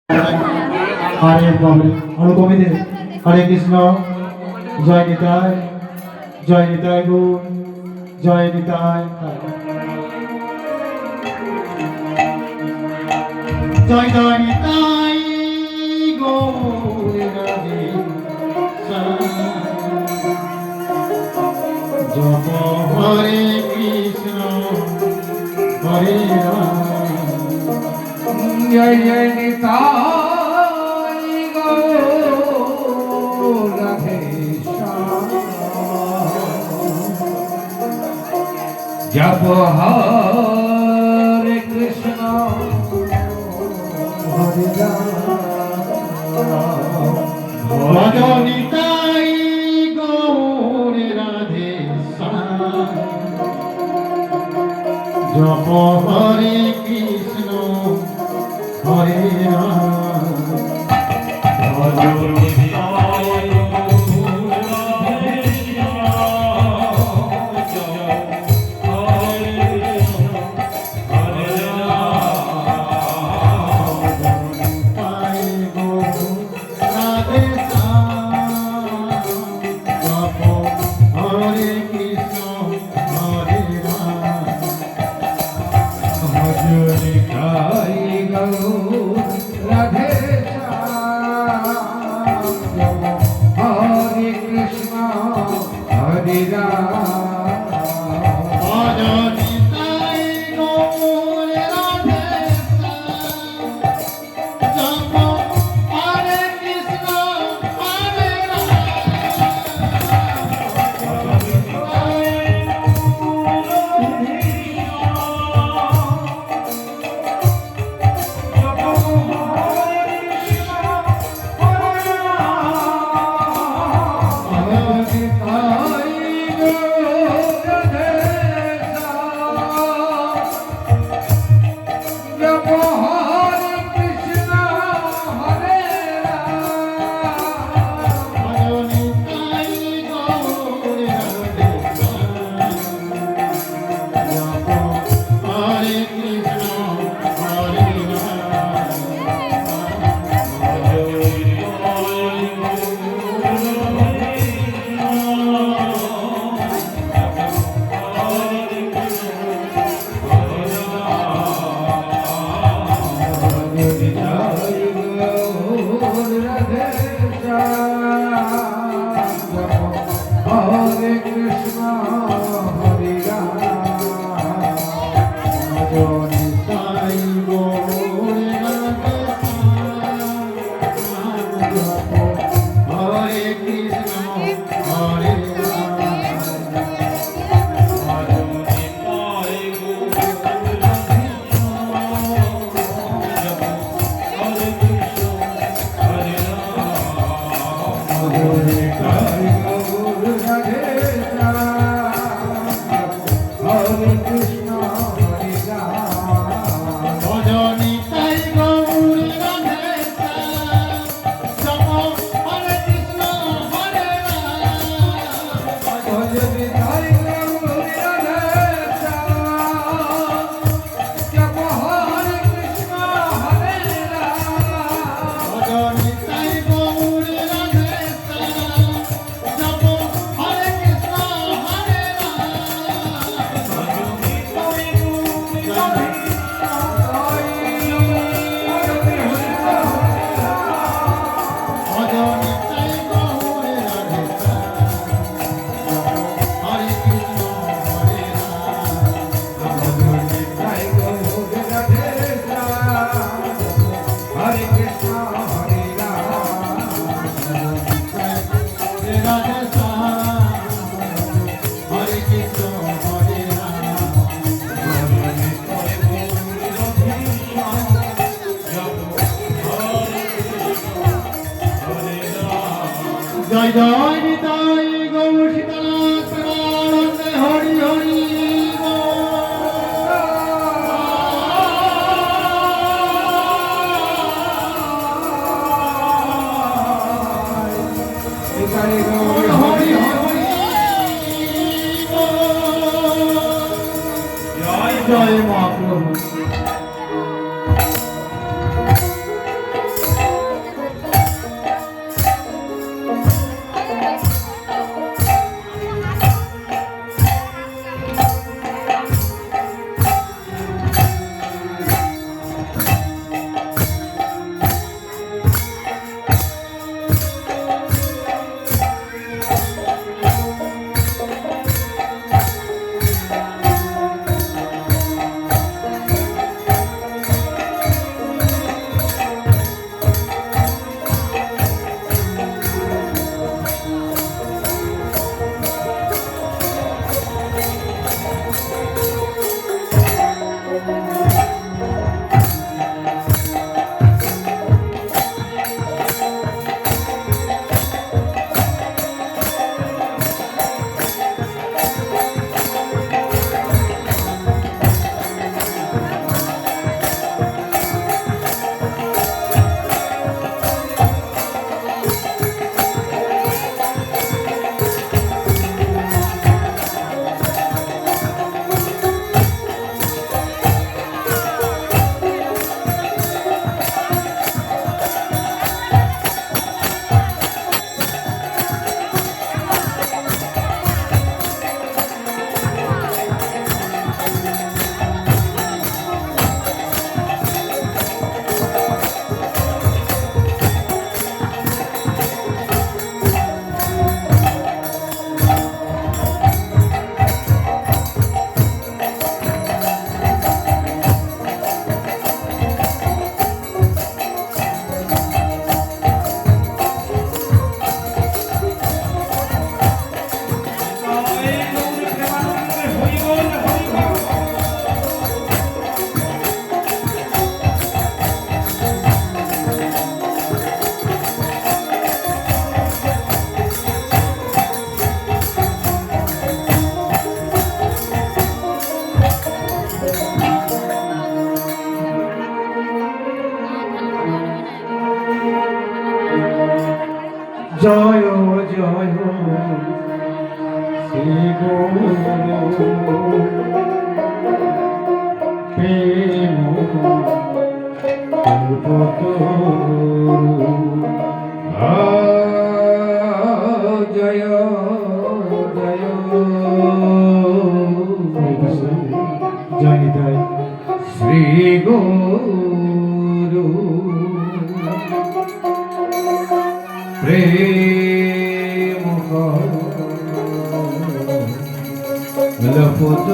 হরে গোবিন্দে হরে কৃষ্ণ জয় নিতাই গুণ জয় নিতাই জয় জয় নিতাই গৌর রাধে জপ হরে কৃষ্ণ হরে রাম জয় জয় নিতাই গৌর রাধে জপ হরে কৃষ্ণ হরে রাম ভজন নিতাই গৌর রাধে জপ হরে কৃষ্ণ হরে রাম ভজন নিতাই জয় জয় নিতাই গৌর সীতানাথ প্রেমানন্দে হরি হরি হরি হরি জয় জয় মহাপ্রভু জয় জয় শ্রী গুরু প্রেম জয় জয় জয় জয় শ্রী গুরু প্রেম লপত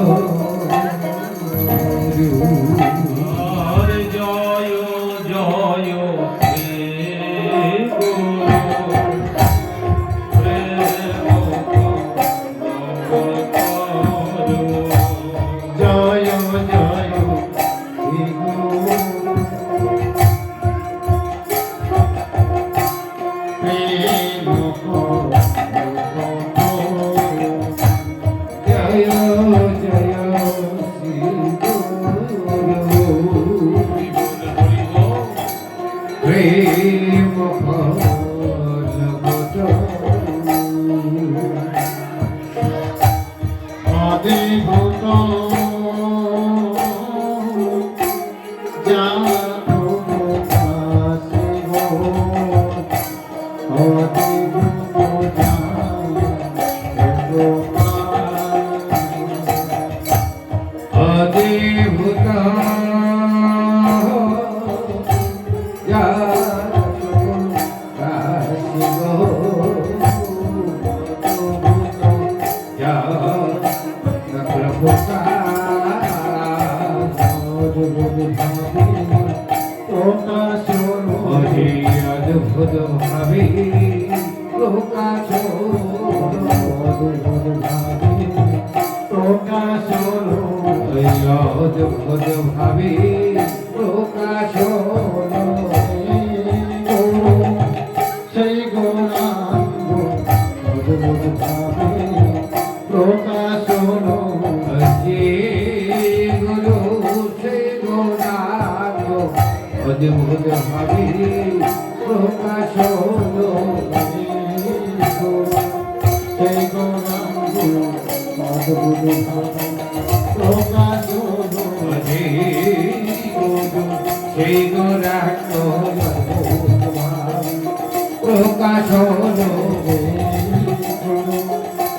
জয় জয় জয় জয় শ্রী গুরু প্রেম জয় জয় শ্রী গুরু প্রেম লপত অদ্ভুত জাগো শিব অদ্ভুত জাগো অদ্ভুত অদ্ভুত ভাবে প্রকাশ অদ্ভুত ভাবে প্রকাশ সেই গৌরাঙ্গ অদ্ভুত ভাবে প্রকাশ যে গুরু সে গোরাগ অদ্ভুত ভাবে প্রকাশ সেই গৌরাঙ্গ অদ্ভুত ভাবে প্রকাশ যে গুরু সেই গোরাগ অদ্ভুত ভাবে প্রকাশ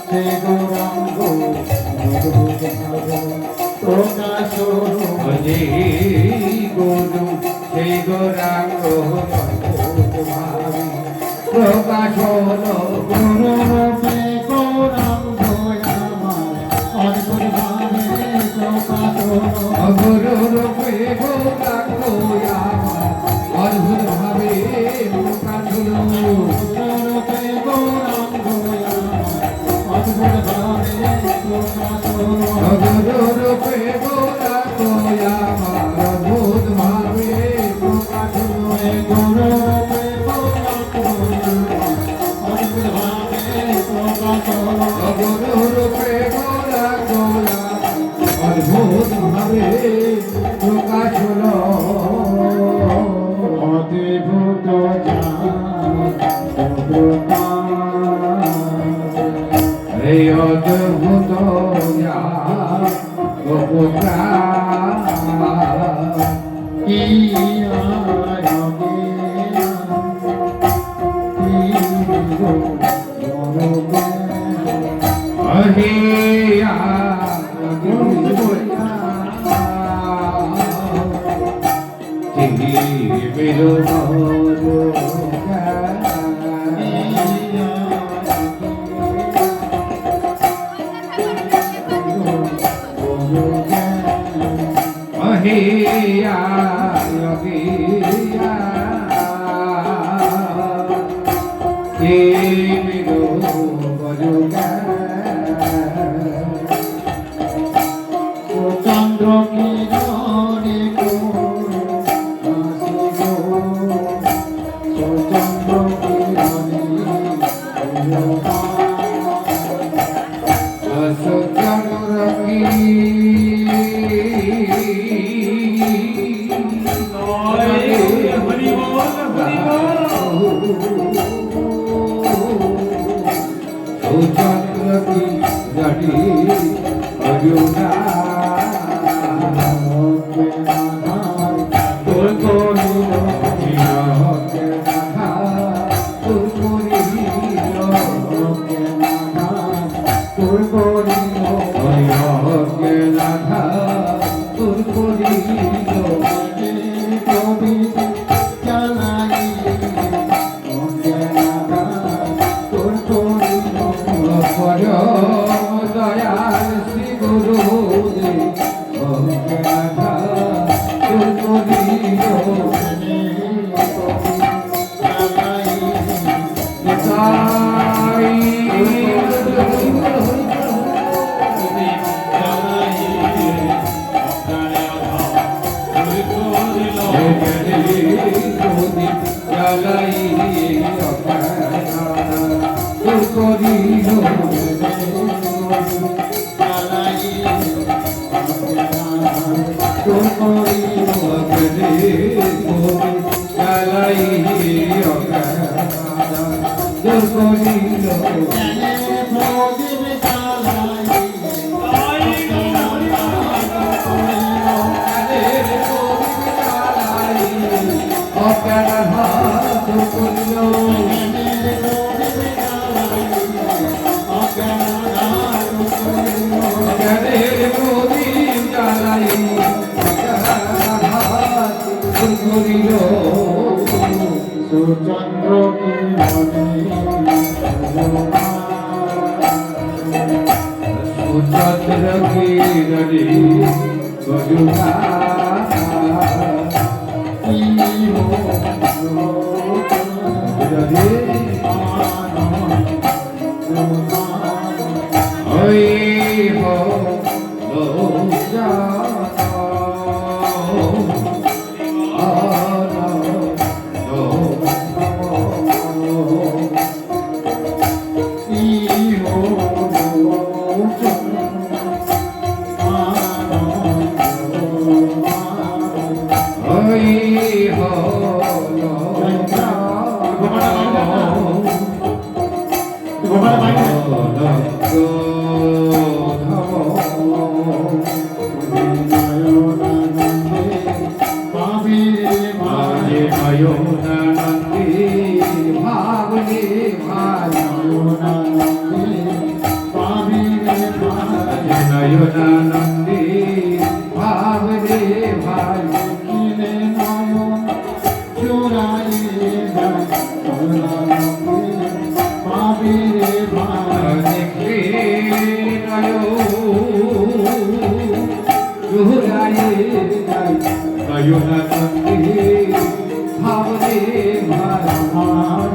সেই গৌরাঙ্গ অদ্ভুত ভাবে প্রকাশ যে গুরু সেই গোরাগ অদ্ভুত ভাবে প্রকাশ গুরুরূপে গৌরাঙ্গ আমার অদ্ভুত ভাবে প্রকাশ গুরু রূপে গোরাগ আমার অদ্ভুত ভাবে প্রকাশ গুরুরূপে গৌরাঙ্গ আমার অদ্ভুত ভাবে প্রকাশ গুরু রূপে গোরাগ আমার অদ্ভুত ভাবে প্রকাশ গুরুরূপে গৌরাঙ্গ অদ্ভুত ভাবে প্রকাশ গুরু রূপে গোরাগ অদ্ভুত ভাবে প্রকাশ হলো অদ্ভুত এই অদ্ভুত গোপ্রা আহিয়া আহিয়া yogiya Kimiru Bajuga চন্দ্র কিরণে চন্দ্র কিরণে রকি রডি অজুনা তোর করিল তোর করিল তোর করিল রাধা তোর করিল কবি চালাই তোর করিল পর দয়াল শ্রী গুরু রাধা তোর করিল চন্দ্র চন্দ্র কিরণী গজুনা ওই হো নন্দী ভাব রে ভাই নয়না নন্দী ভাব রে ভাই আমার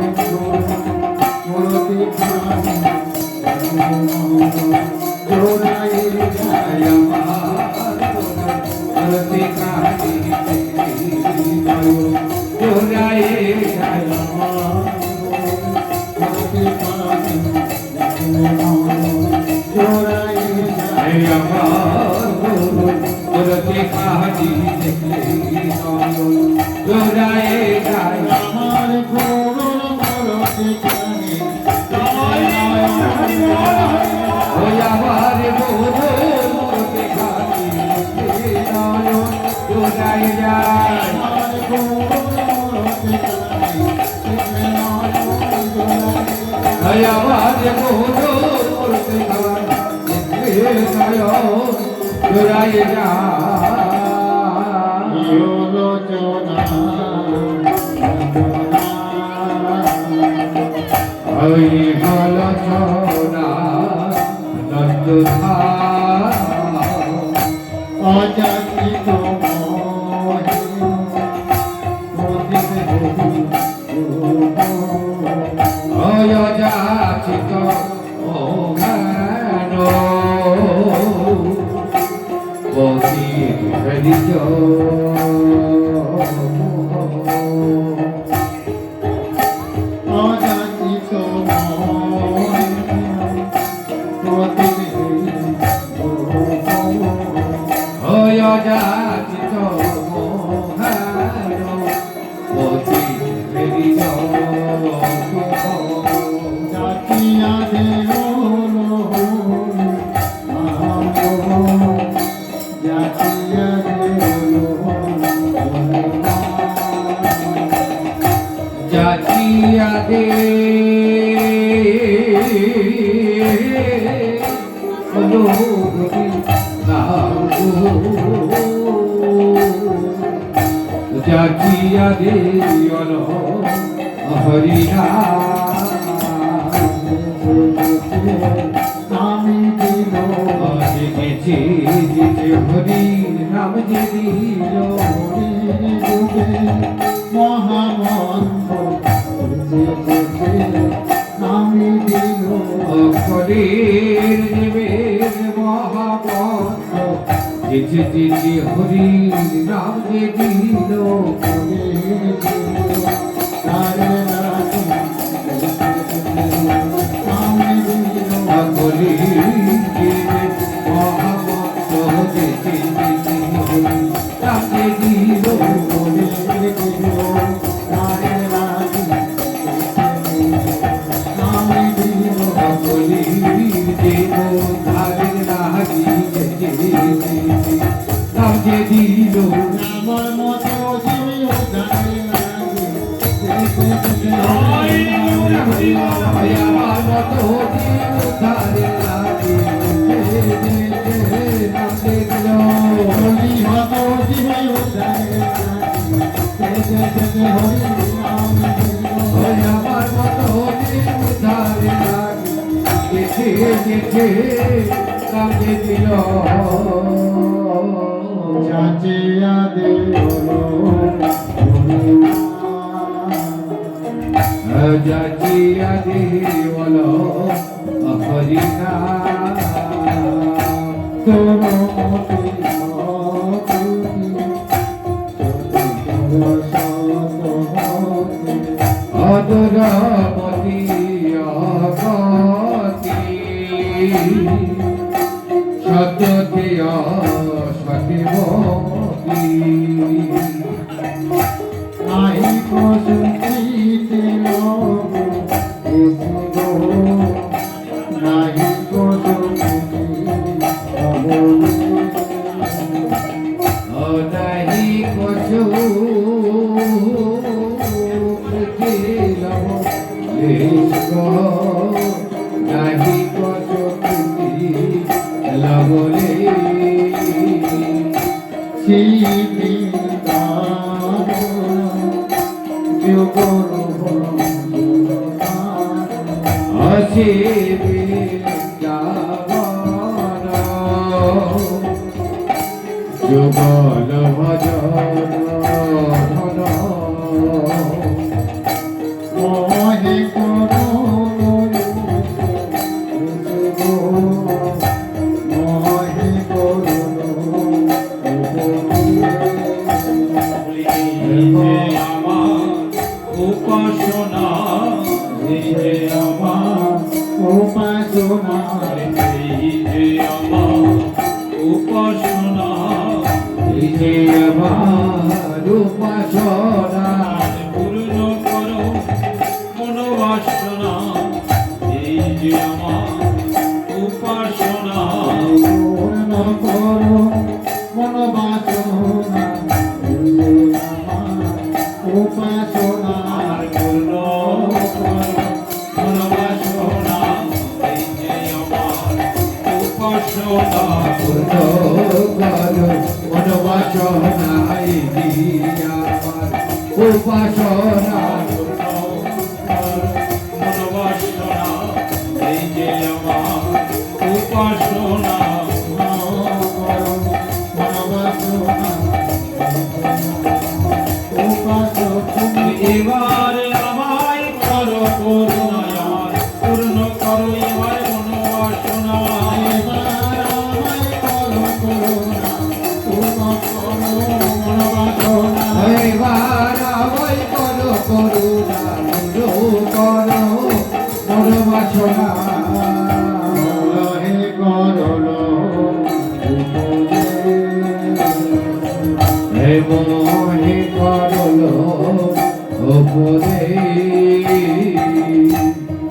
মূর্তি অজাচিত যাচিয়া দে যাচিয়া দে হরিনা আমি দিল জিতেছে জিতে হরি নাম যে দিল যুগে মহামন্ত্র আমি দিল অক্ষরের দেবের মহামন্ত্র জিতে জিতে হরি নাম যে দিল আমার মতো জীবিও জানে হরি হত জীবিও জানে হরি নাম আমার মতো উদ্ধারে লাগে কামে দিল চাচিয়া দে যাচিয়া দেওয়াল হরিনা তোর অদরমতি অগতি সত্যতে সত্যবতী নাহি কসুচিতে লোক নাহি কসুচিতে নাহি কছু নাহি কছু লগলে আছে যুগল ভজন মহে করো মহে করো উপাসনা এই যে আমার উপাসনা এই যে আমার উপাসনা এই যে আমার উপাসনা পূর্ণ করো মনোবাসনা এই যে আমার উপাসনা পূর্ণ করো মনোবাসনা উপাসনা পূর্ণ করো মনোবাসনা এই যে আমার উপাসনা পূর্ণ করো মনোবাসনা এই যে আমার উপাসনা মনোবাসনা এই যে আমার উপাসনা এবার আমায় করো করুণায় পূর্ণ করো এবার মনোবাসনা এবার আমায় করো করুণা করো মনোবাসনা মোহে করল উপরে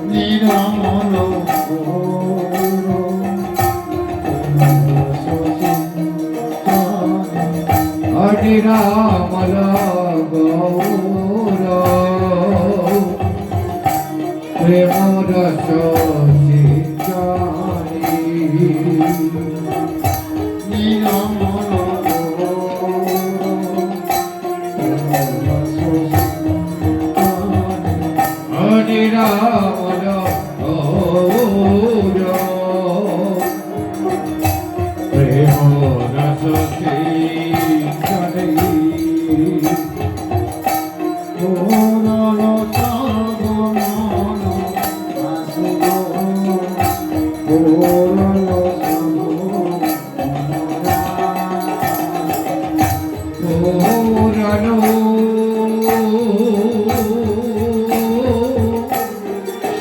নিরমল অনিরামল গৌর প্রেম রস সিঞ্চনে নিরামল গৌর প্রেম রস সিঞ্চনে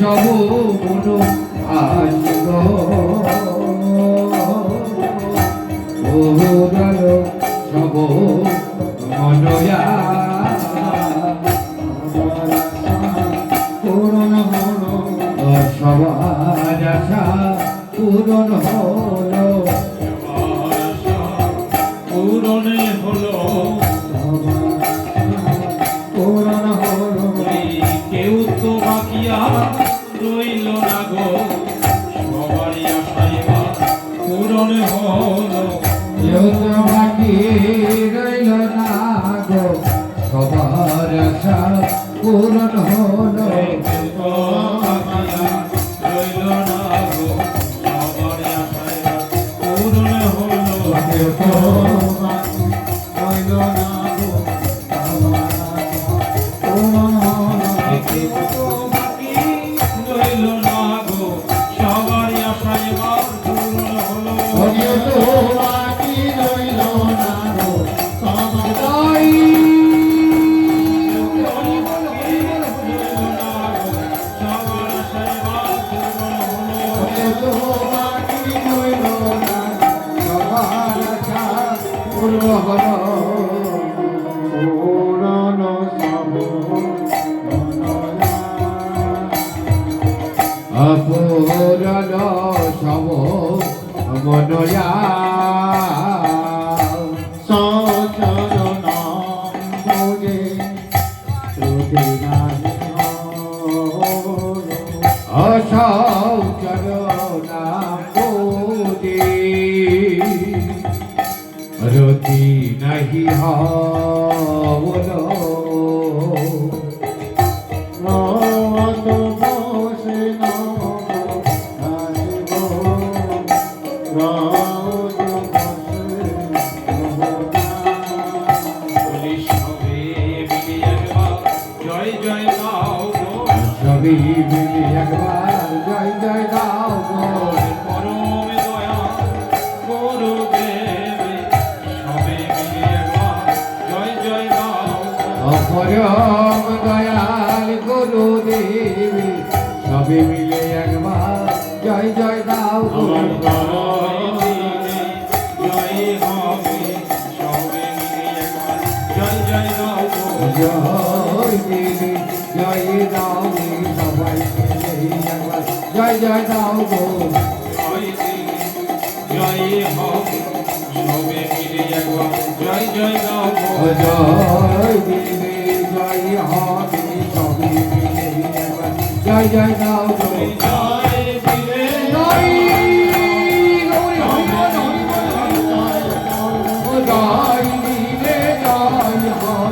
সব মনো আসব ওরাল সব মনয়া পূরণ হলো সবার আশা পূরণ হলো পূরণে হলো পূরণ হলো কেউ তো বাকি আর রইল না গো সবারই আশায় পূরণ হলো কেউ তো বাকি রইল না গো সবার আশা পূরণ হলো কেউ তো বাকি আর রইল না গো সবারই আশায় পূরণ হলো কেউ তো রইল না গো পূরণ হলো কেউ তো বাকি রইল না গো সবারই আশায় পূরণ হলো কেউ তো বাকি রইল না গো সবাই কেউ তো বাকি রইল না সবার আশা পূর্ণ হলো পূরণ সব অপূরণ সব মনয়া সচরণ বোঝে ত্রুটি নাহি অসৌচর নাম বোধে রতি নাহি হলো রত বসে আসব রত বলি সবে মিলে একবার জয় জয় গাও গো সবই মিলে একবার জয় জয় দাও গো পরমে দয়া গুরুদেবে সবে মিলে একবার জয় জয় গাও গো অপরম দয়াল গুরুদেব সবে মিলে একবার জয় জয় দাও গো জয় দিলে জয় হবে সবে মিলে একবার জয় জয় গাও গো জয় দিদি জয় দাও রে সবাই মিলে একবার জয় জয় দাও গো জয় দিলে জয় হবে সবে মিলে একবার জয় জয় গাও গো জয় দিদি জয় হবে সবে মিলে একবার জয় জয় দাও গো জয় দিলে জয় গৌরী হরি বল জয় দিলে জয় হবে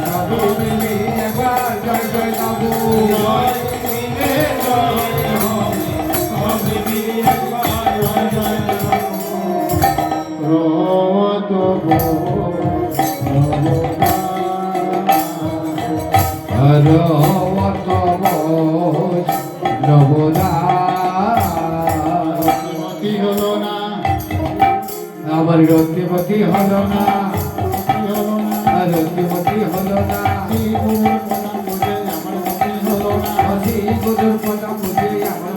সবে মিলে একবার জয় জয় দাও গো জয় দিলে জয় হবে সবে মিলে একবার জয় জয় গাও গো রত রত নবদা রতিমতি হলো না আমার রতিমতি হলো না হলো না রতিমতি হলো না গুরুর কথা বুঝে আমার গতি হলো না গুরুর কথা বুঝে আমার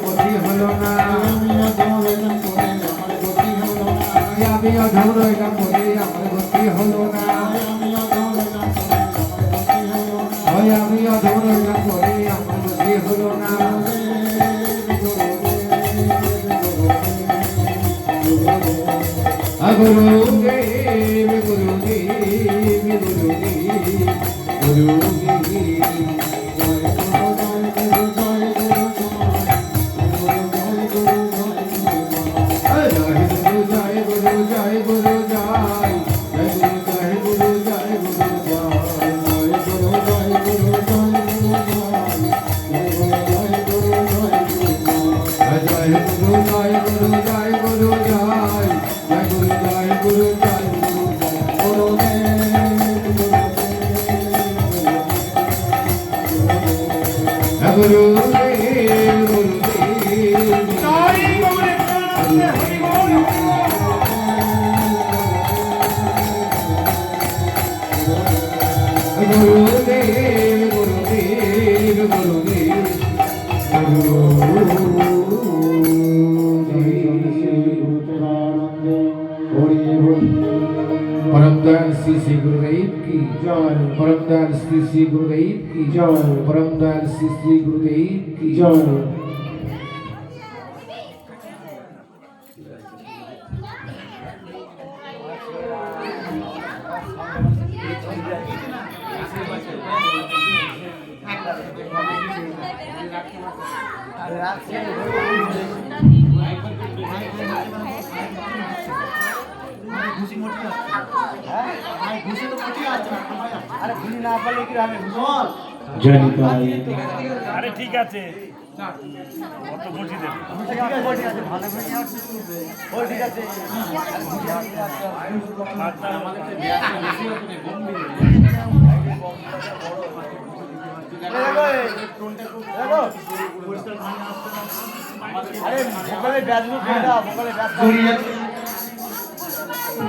অধম রইলাম বলে আমার গতি হলো না আমি অধম রইলাম বলে আমার গতি হলো না আমি অধম রইলাম বলে আমার গতি হলো না গুরুদেব গুরুদেব গুরুদেব গুরুদেব গুরুদেব গুরুদেব জয় গৌরী প্রেমানন্দে হরি বল গুরুদেব গুরুদেব গুরুদেব परम दयाल श्री श्री गुरुदेव की जय परम दयाल श्री श्री गुरुदेव की जय परम दयाल श्री श्री गुरुदेव की जय জয়নিতাই আরে ঠিক আছে অত বুঝি দেব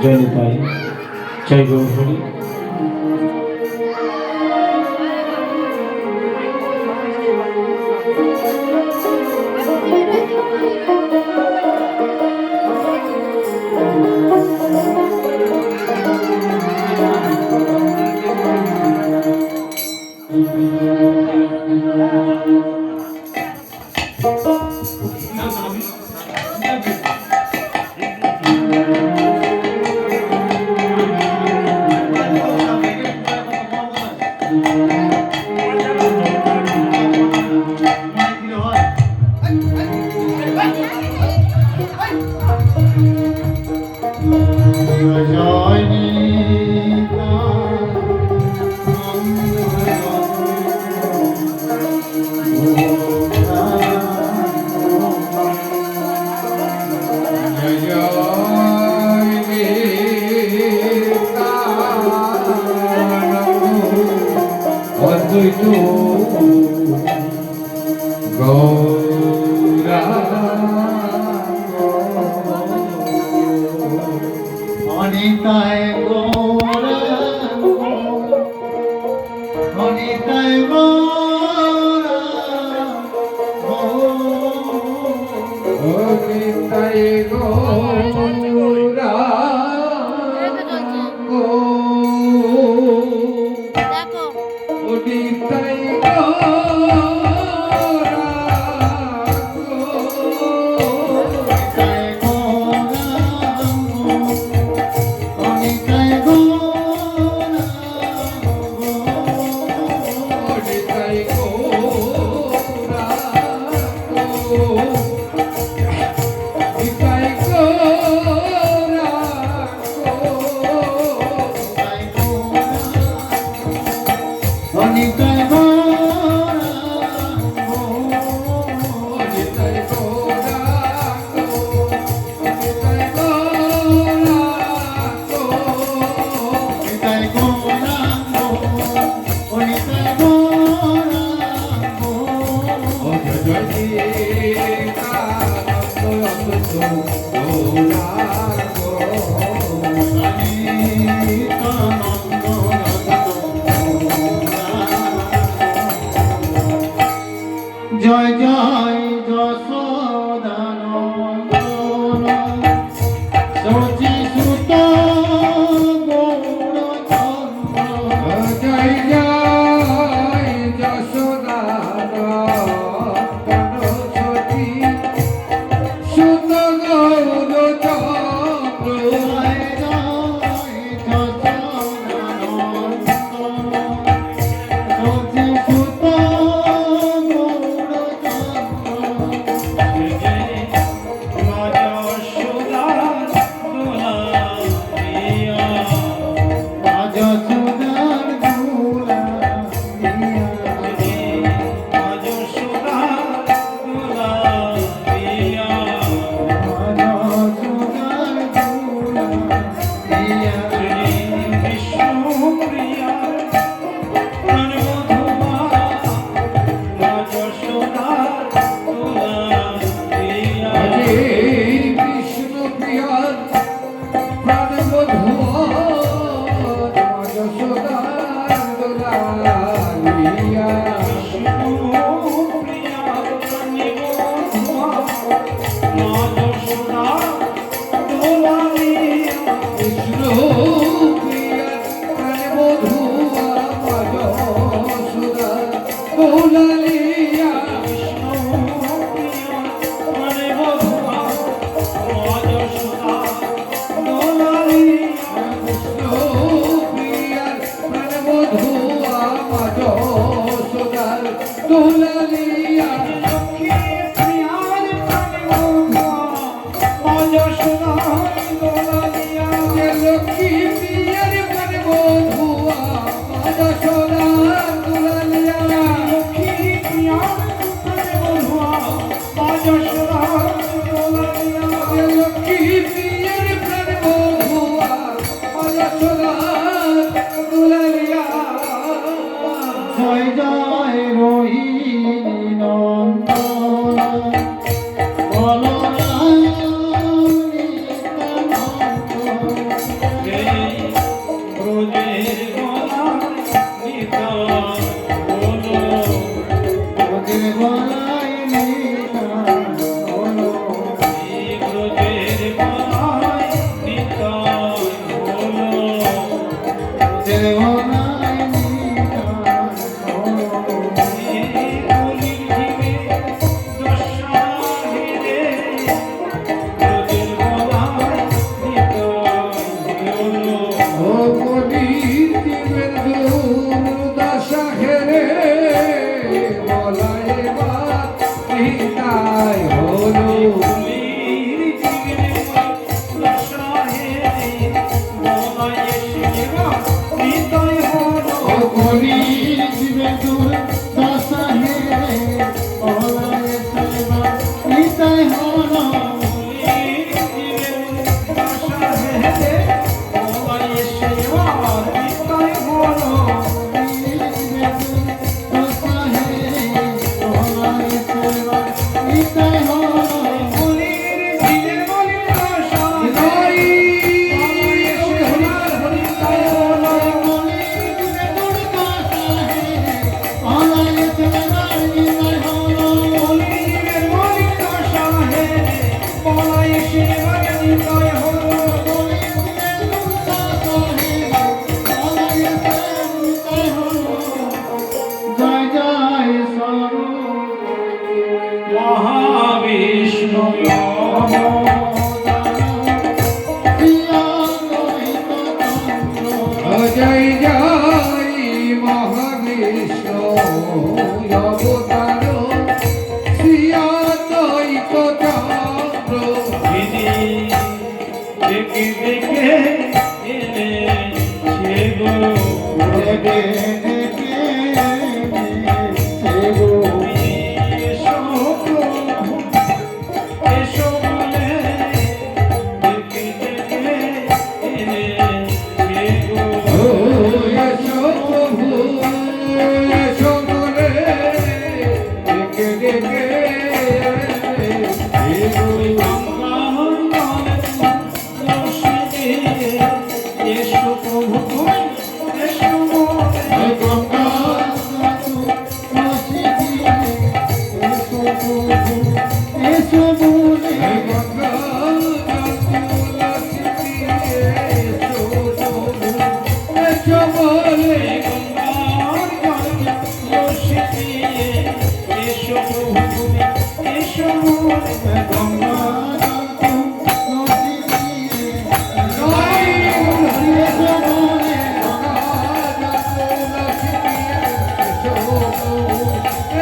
জয়নিতাই জয় গৌর হরি অনিতায় গৌরা অনিতায় গৌরা অনিতায় গৌরা দেখো অনিতায় গৌরা জয় জয় যশোদানন্দন শচী সুত গৌরচন্দ্র জয় জয় যশোদানন্দন সতী সুত গৌরচন্দ্র জয় জয় যশোদানন্দন শচী সুত গৌরচন্দ্র দুলালিয়া মানে বধুয়া মা যশোদা দুলালিয়া প্রিয়ার প্রাণবধূয়া মা যশোদার দুলালিয়া লক্ষ্মী প্রিয়ার প্রাণবধুয়া মা যশোদা দুলালিয়া লক্ষ্মী প্রিয়ার প্রাণবধূয়া মা যশোদার দুলালিয়া লক্ষ্মী প্রিয়ার প্রাণবধুয়া মা যশোদা দুলালিয়া লক্ষ্মী প্রিয়ার প্রাণবধূয়া মা যশোদার দুলালিয়া জয় জয় রোহিণী নন্দন বলরাম এই ব্রজের গলা নিতাই বলো ওদের গলায় নিতাই হলো এই ব্রজের গলায় নিতাই বলো ওদের গলায় নিতাই হলো এই কলির জীবে দশা হেরে ব্রজের গলায় নিতাই বলো ও কলির জীবের দুর্দশা হেরে বলায় বাত নিতাই হলো কলির জীবে দশা হেরে বলায় শিবা নিতাই হলো ও কলির জীবে দূর দশা হে বলায় সেবা নিতাই হলো জয় জয় মহাবিষ্ণু জয় জয় মহাবিষ্ণু অবতার শ্রীয়দ্বৈত চন্দ্র দেখে দেখে এলে সে গো এসো প্রভু, এসো বলে দেখে দেখে এলে সে গো ও এসো প্রভু এসো বলে ডেকে ডেকে এসো প্রভু তুমি এসো বলে এসো বলে এসো বলে এসো প্রভু তুমি এসো বলে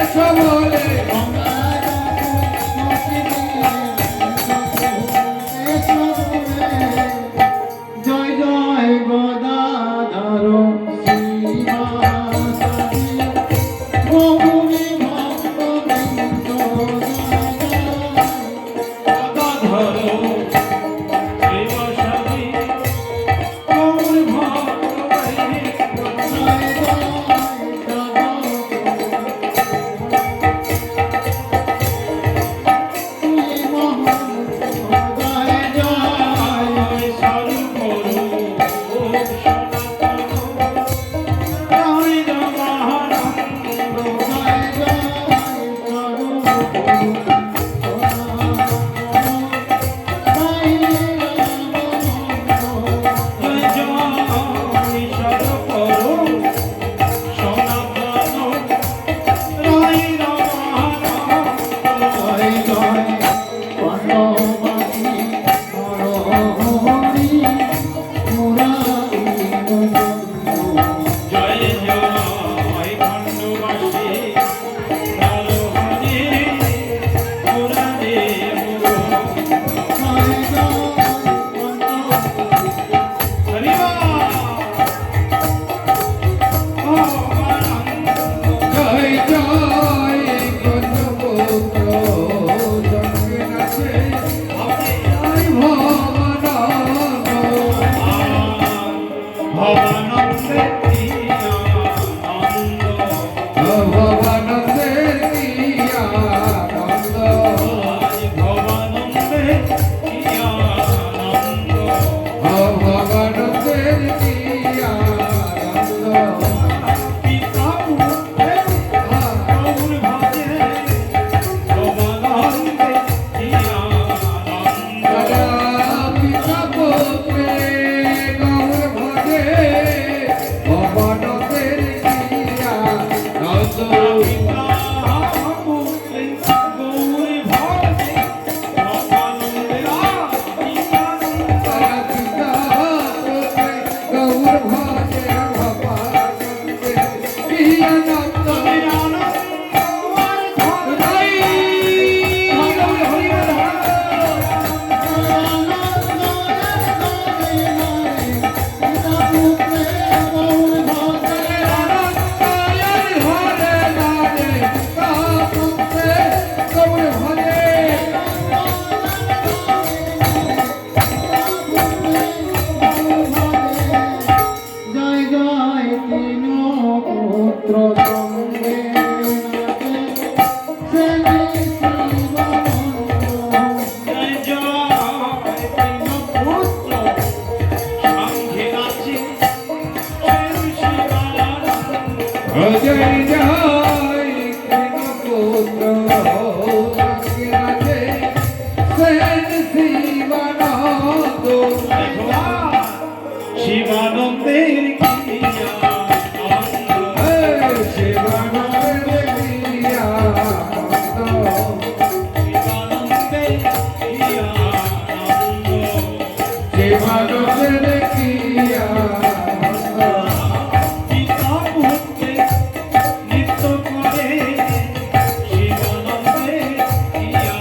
এসো বলে জয় জয় গদাধর শ্রীবাসাদি প্রভুরে ভক্তবৃন্দ ধরো দেবসাদী গৌর ভক্তবাহী জয় জয় পুত্র সঙ্গে আছে সেন শিবানন্দ শিবানন্দের ক্রিয়া শিবানন্দের ক্রিয়া শিবানন্দের ক্রিয়া শিবানন্দের ক্রিয়া পিতা পুত্রে নৃত্য করে শিবানন্দের ক্রিয়া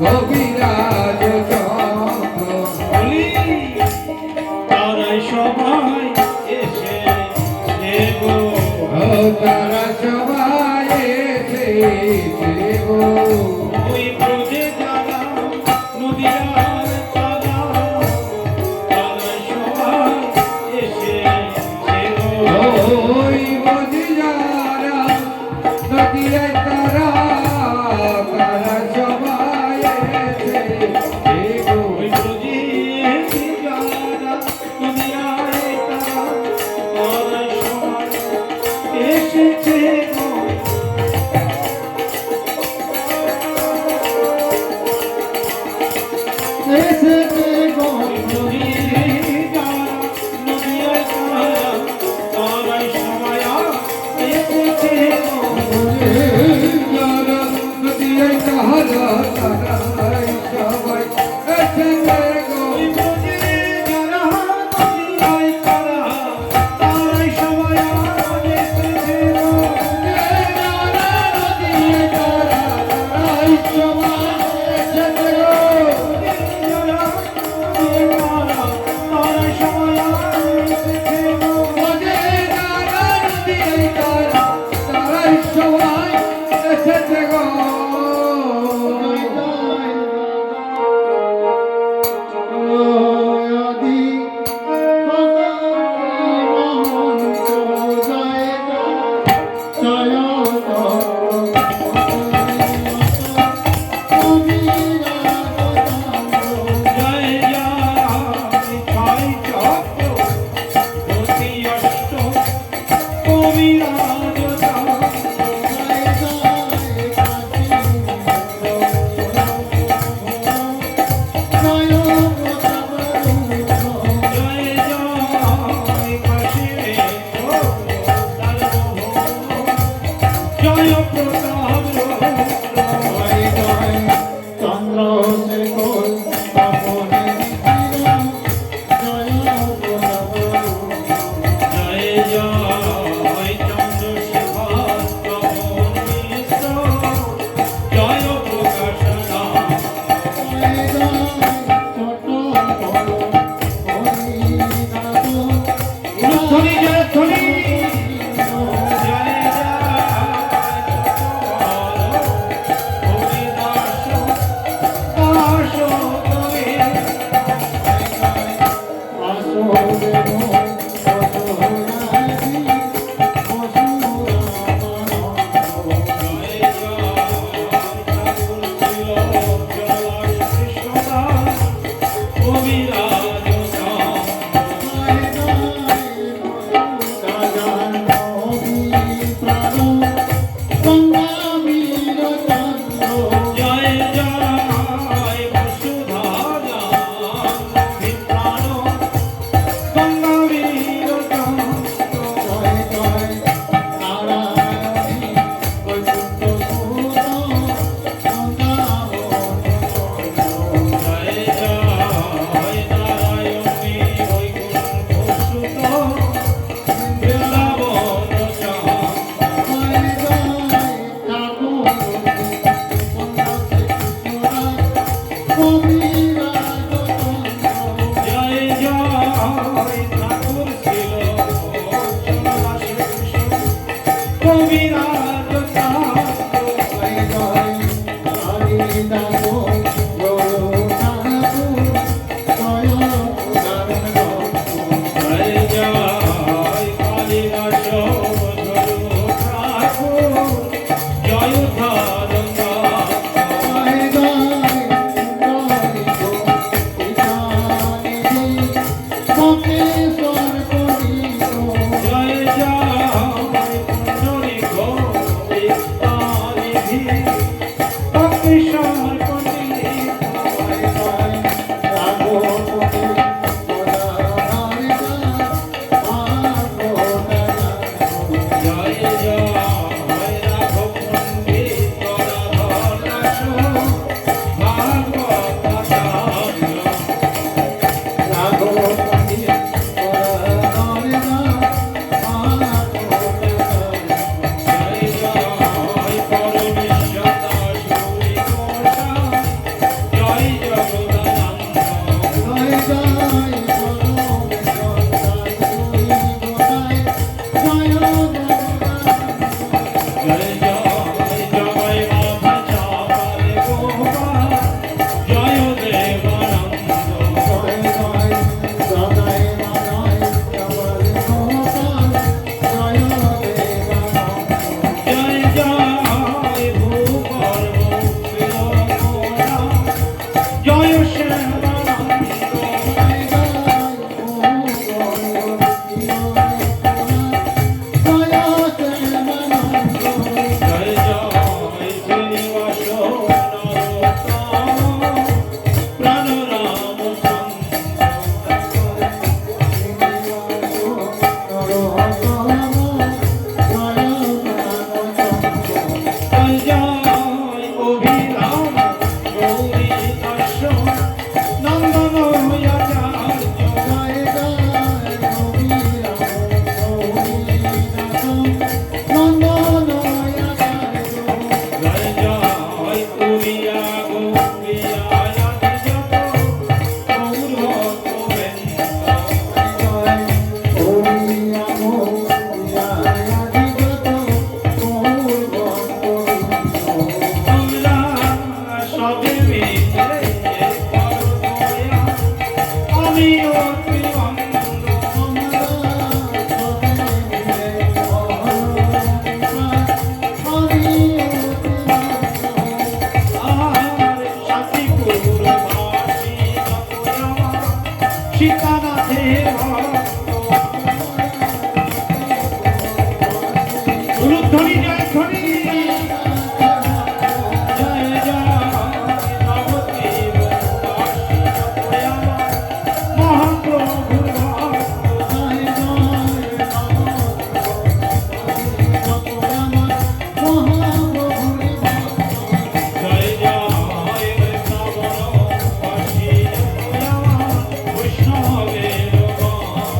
কবিরাজ তারাই সবাই এসে গো তারা সবাই এসেছে গো ওই ব্রজে যারা নদীয়ার তারা তারাই সবাই এসে গো ওই বদিয়ারা নদিয়া তারা তারা সবাই এসেছে গো ওই ব্রজে যারা নদীয়ার তারা তারাই সবাই এসেছে গো এসেছে গো যারা নদিয়া তারা তারাই সবাই এসেছে গো জয় কবিরাজ চাঁদ জয় জয় হরি দাস গরু ঠাকুর জয় উদাহরণ জয় জয় কালিদাস ধরু ঠাকুর জয় ধারণ জয় জয় মকেশ্বর করিল জয় জয় পুণ্ডরী গোবিন্দানিধি অগ্নিশ্বর পণ্ডিত জয় জয় রাঘব পণ্ডিত রাধর দাস ভাগবত আচার্য জয় জয় পরমেশ্বর দাস গৌরী গোসাই জয় জগদানন্দ জয় জয় জয় মাধা চাপালে গোপাল জয় দেবানন্দ জয় জয় ভূগর্ভ শিরোমণা জয় শ্যামানন্দ জয় জয় শ্রীনিবাস নরোত্তম প্রাণ জয় জয় অভিরাম গৌরী দাস নন্দন আচার্য জয় জয় উড়িয়া গৌরিয়া আদি যত গৌর গোবিন্দ আমরা সবে মিলে করো দয়া আমি অতি অন্ধ আর সাথীপুর ভাসি সীতানাথের ভক্ত উলুধ্বনি জয় ধ্বনি জয় জয় নবদ্বীপ বাসী মহাপ্রভুর ভক্ত জয় জয় বৃন্দাবন বাসী বৈষ্ণবের গান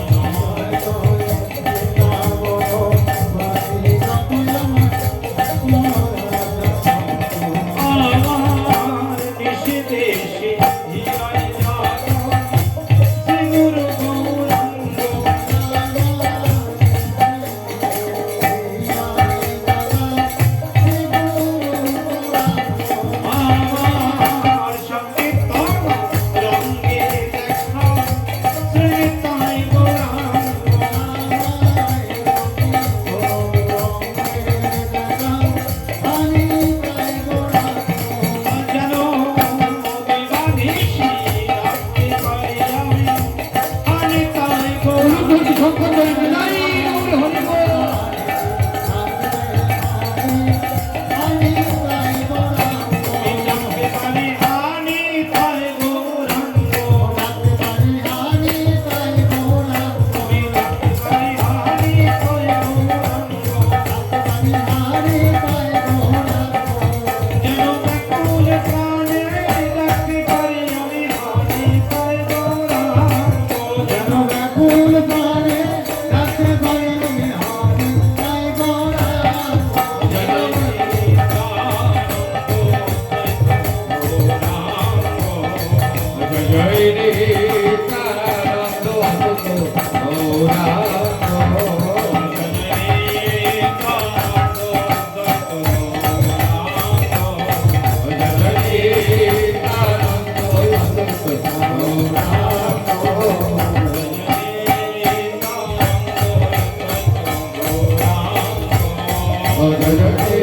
অজগতে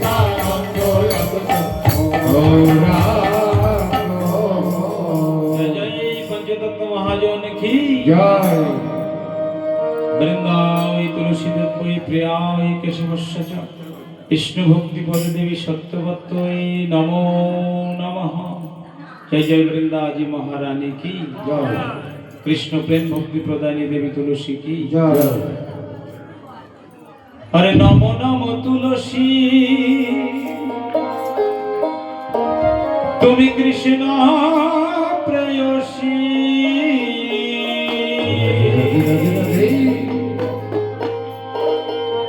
তানন্দ जय पंचतत्व महाजन की জয় वृंदावई तुलसी देवई प्रियाय केशवस्य च विष्णु भक्ति पद देवी सत्यवत्तई नमो नमः। जय जय वृंदा जी महारानी की জয় कृष्ण प्रेम भक्ति प्रदानी देवी तुलसी की জয় अरे नमो नमो तुलसी তুমি কৃষ্ণ প্রেয়সী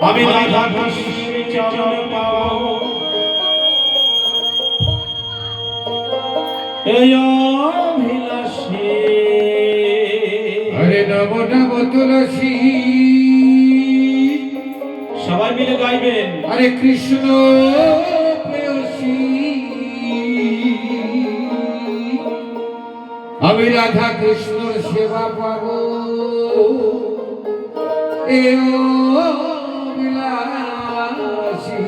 আমি রাধা কৃষ্ণ চরণ পাও এই অভিলাষী হরে নম নম তুলসী সবাই মিলে গাইবেন হরে কৃষ্ণ প্রেয়সী আমি রাধা কৃষ্ণর সেবা পাব এ বিলাসী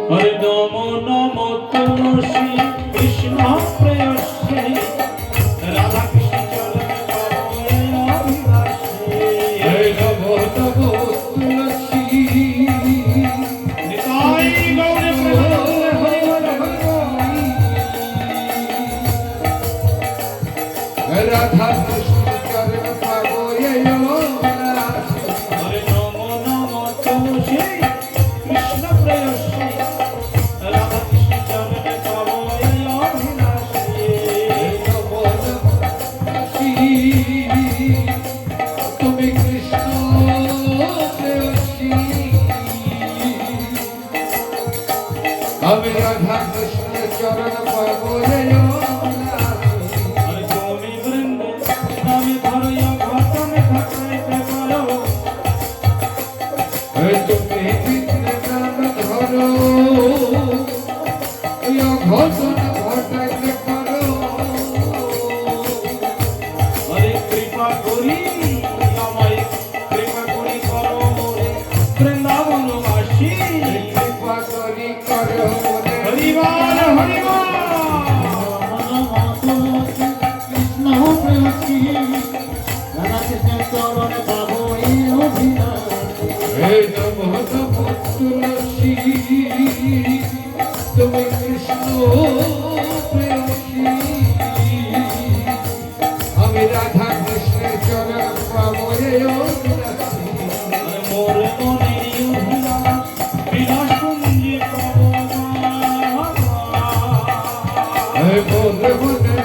হরে নম নম তুলসী কৃষ্ণ প্রেয়সী রাধা কৃষ্ণ চরণ পাও এই অভিলাষী হরে নম নম তুলসী নিতাই গৌরে প্রেমানন্দে হরি বল রাধা কৃষ্ণ চরণ পাব এ বিলাসী হরে নম নম তুলসী কৃষ্ণ প্রেয়সী রাধা কৃষ্ণ চরণ পাও এই অভিলাষী তুমি কৃষ্ণ প্রেয়সী আমি রাধা কৃষ্ণ চরণ পাব হরে তুমি বৃন্দে নামে ধরয়া ঘটনে ঘটাইতে পারো তুমি বিদ্যান ধরো ঘটন ঘটাইতে পারো হরে কৃপা করি আমায় কৃপা করি করো মোরে বৃন্দাবনবাসী কৃপা করি করো মনে হরিবাল হরিবাল কৃষ্ণ প্রেয়সী রাধা কৃষ্ণের চরণে পাবো এই অভিলাষ হে নম নম তুলসী তুমি কৃষ্ণ প্রেয়সী আমি রাধা কৃষ্ণের চরণ পাবো রে অভিলাষী মোর মনে অভিলাষ বিলাস পুঞ্জি হে মোর মনে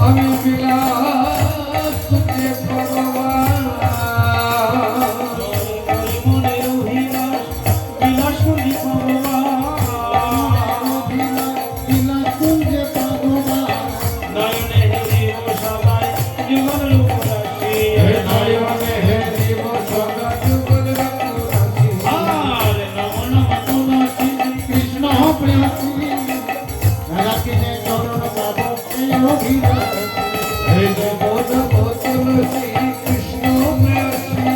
আমি বিলাস তুঝে ভগবান মনে অভিলাষ বিলাস পুঞ্জি বিলাস কুঞ্জে ভগবান নয়নে হেরিব সবাই জীবন রূপরাশি হে নয়নে হে জীব সদা যুগল রঘুরাশি আর নম নম তুলসী কৃষ্ণ প্রেয়সী রাধা কৃষ্ণের চরণ পাবো এই অভিলাষ হে নম নম তুলসী কৃষ্ণ প্রেয়সী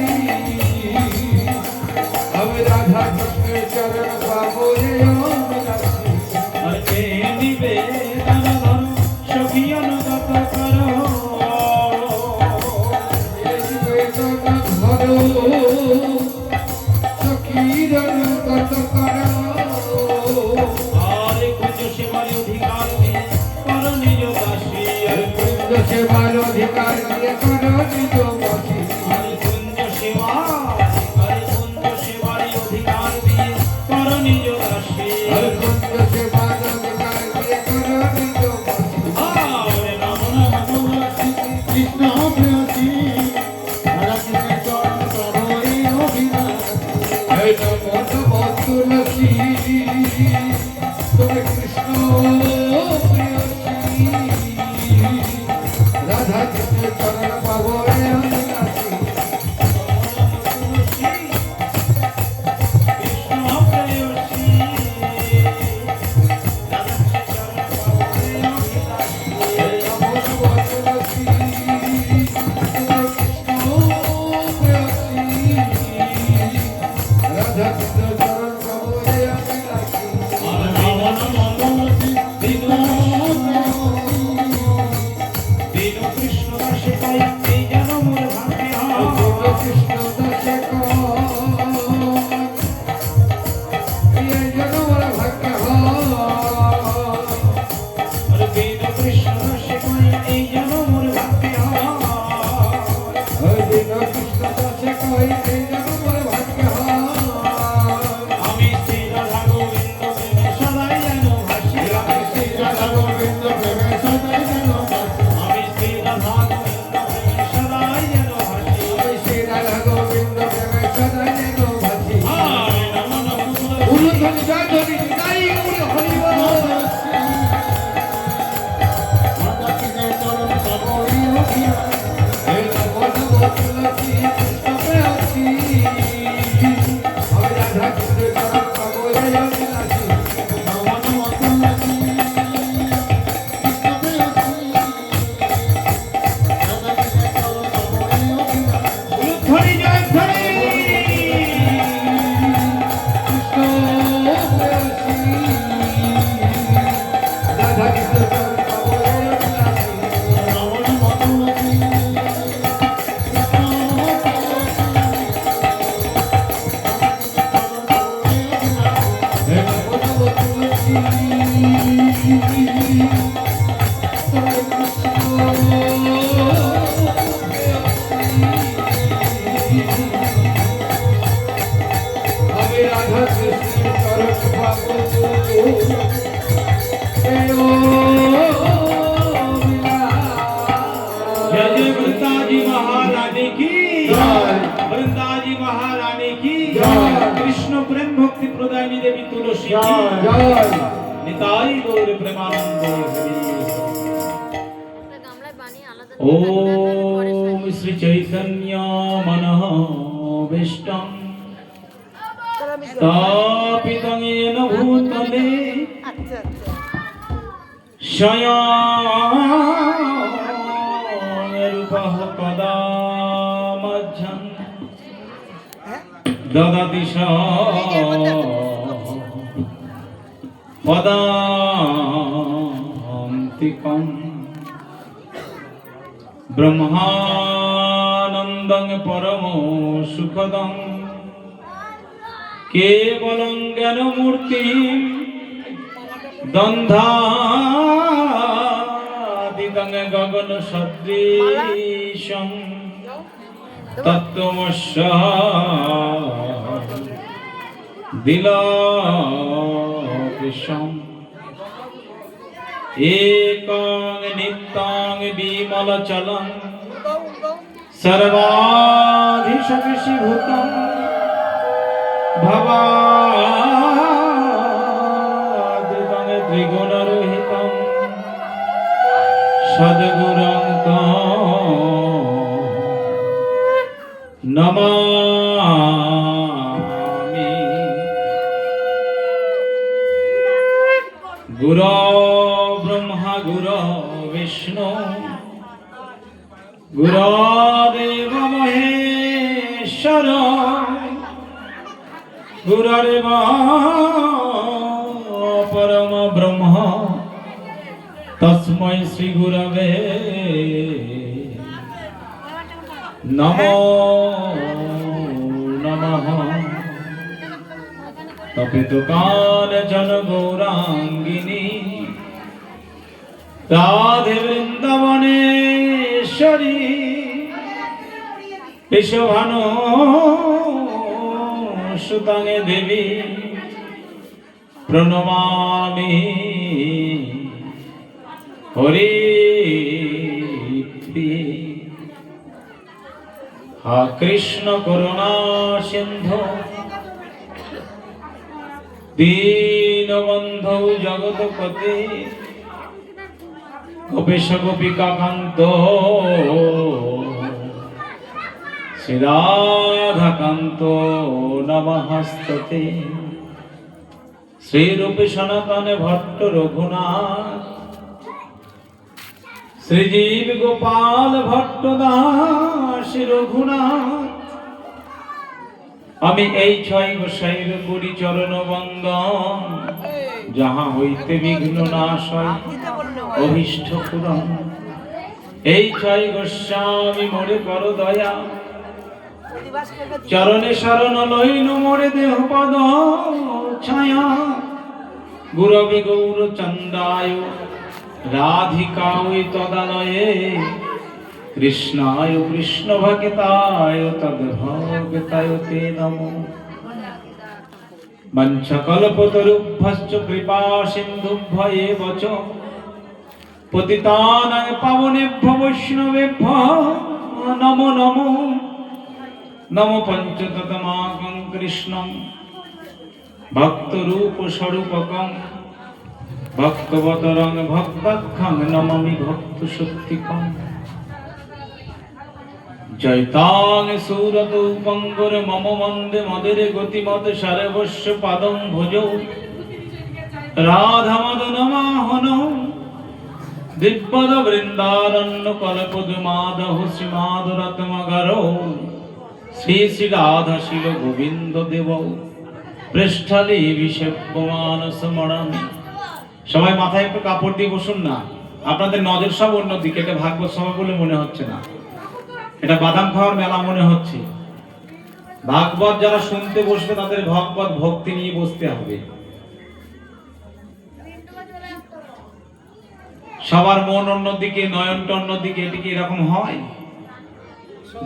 আমি রাধা কৃষ্ণের চরণ পাবো রে অভিলাষী আর কে নিবে দান ধর সখী অনুগত করো এই বেদনা ধরো সখীর অনুগত করো আর কুঞ্জ সেবার অধিকার দিয়ে করো নিজ দাসী আর কুঞ্জ সেবার অধিকার দিয়ে করো নিজ বাসী আর কুঞ্জ সেবা আর কুঞ্জ সেবার অধিকার দিয়ে করো নিজ দাসী আর কুঞ্জ সেবার অধিকার দিয়ে করো নিজ বাসী আর নম নম তুলসী কৃষ্ণ প্রেয়সী রাধা কৃষ্ণের চরণ পাবো এই অভিলাষ হে নম নম তুলসী তুমি কৃষ্ণ প্রেয়সী রাধা কৃষ্ণের চরণ পাবো রে অভিলাষী কৃষ্ণ প্রেয়সী রাধা কৃষ্ণ চরণ পাবো রে অভিলাষী। হে নম নম তুলসী তুমি কৃষ্ণ ধ্বনি জয় ধ্বনি নিতাই গৌর হরি বল। রাধা কৃষ্ণের চরণ পাবো এই অভিলাষ। হে নবযুবক তুলসী কৃষ্ণ প্রেয়সী, আমি রাধা কৃষ্ণের চরণ পাবো এই অভিলাষী। নমন মতুলসী কৃষ্ণ প্রেয়সী। রাধা কৃষ্ণের চরণ পাবো এই অভিলাষ। ধ্বনি জয় ধ্বনি কৃষ্ণ প্রেয়সী, রাধা কৃষ্ণের চরণ পাবো এই অভিলাষী। নমন মতুলসী কৃষ্ণ প্রেয়সী। হে নবযুবক তুলসী আমি রাধা কৃষ্ণের চরণ পাবো এই जय जय वृंदाजी महारानी की जय। वृंदाजी महारानी की जय। कृष्ण प्रेम भक्ति प्रदायिनी देवी तुलसी की জয়। निताई गौर प्रेमानंद हरि। গামলায় বানিয়ে আলাদা ओम श्री चैतन्य मनः विष्टं स्थापितं येन भूतले আচ্ছা আচ্ছা स्वयंरूपः कदा मह्यं ददति पदान्तिकम् ब्रह्मानन्दं परमो सुखदं केवलं ज्ञानमूर्तिं दन्धादितं गगनसदृशं तत्त्वमस्य दिलाकृशम् एकं नित्यं विमलचलं सर्वाधीशविषीभूतं भवाद्रितं त्रिगुणरहितं सद्गुरुं तं नमामि। गुरो ब्रह्मा गुरो विष्णु गुरुदेव महेश्वर गुरुदेव परम ब्रह्म तस्मै श्री गुरवे नमो नमः। तपितु कालजन गौरांगिनी राधे वृंदावनेश्वरी विश्वभानु सुतांगे देवी प्रणमामि हरि हा कृष्ण करुणा सिंधु दीनबंधु जगतपते गोपेश गोपिका कांत श्री राधा कांत नमस्तते श्री रूप सनातन भट्ट रघुनाथ श्रीजीव गोपाल भट्ट दास रघुनाथ আমি এই ছয় গোসাইর করি চরণ বন্দন যাহা হইতে বিঘ্ন নাশ হয় অভীষ্ট পূরণ। এই ছয় গোস্বামী মোরে কর দয়া চরণে শরণ লইল মোরে দেহ পদ ছায়া গুরবে গৌর চন্দায় রাধিকায় তদালয়ে কৃষ্ণায় কৃষ্ণ ভক্তায় তদ্ভক্তায় তে নমো। মঞ্চকল্পতরুভ্যশ্চ কৃপা সিন্ধুভ্য এব চ পতিতানাং পাবনেভ্যো বৈষ্ণবেভ্যো নমো নমো। নমো পঞ্চততমাকং কৃষ্ণং ভক্ত রূপ স্বরূপকং ভক্তবতরং ভক্তাখ্যাং নমামি ভক্ত শক্তিকং জয়তাং সুরত উপঙ্গর মম মন্দে মদের গতিমত সর্বস্ব পাদং ভজৌ রাধা মদন মাহন দিব্যদ বৃন্দারণ্য কল্পদ মাধব শ্রীমাদ রত্মগর শ্রী শ্রী রাধা শিল গোবিন্দ দেব পৃষ্ঠলে বিশেষমান স্মরণে। সবাই মাথায় একটু কাপড় দিয়ে বসুন না, আপনাদের নজর সব অন্যদিকে। এটা ভাগবত সভা বলে মনে হচ্ছে না, এটা বাদাম খাওয়ার মেলা মনে হচ্ছে। ভাগবত যারা শুনতে বসবে তাদের ভগবত ভক্তি নিয়ে বসতে হবে। সবার মন অন্যদিকে, নয়নটা অন্যদিকে। এটি কি এরকম হয়?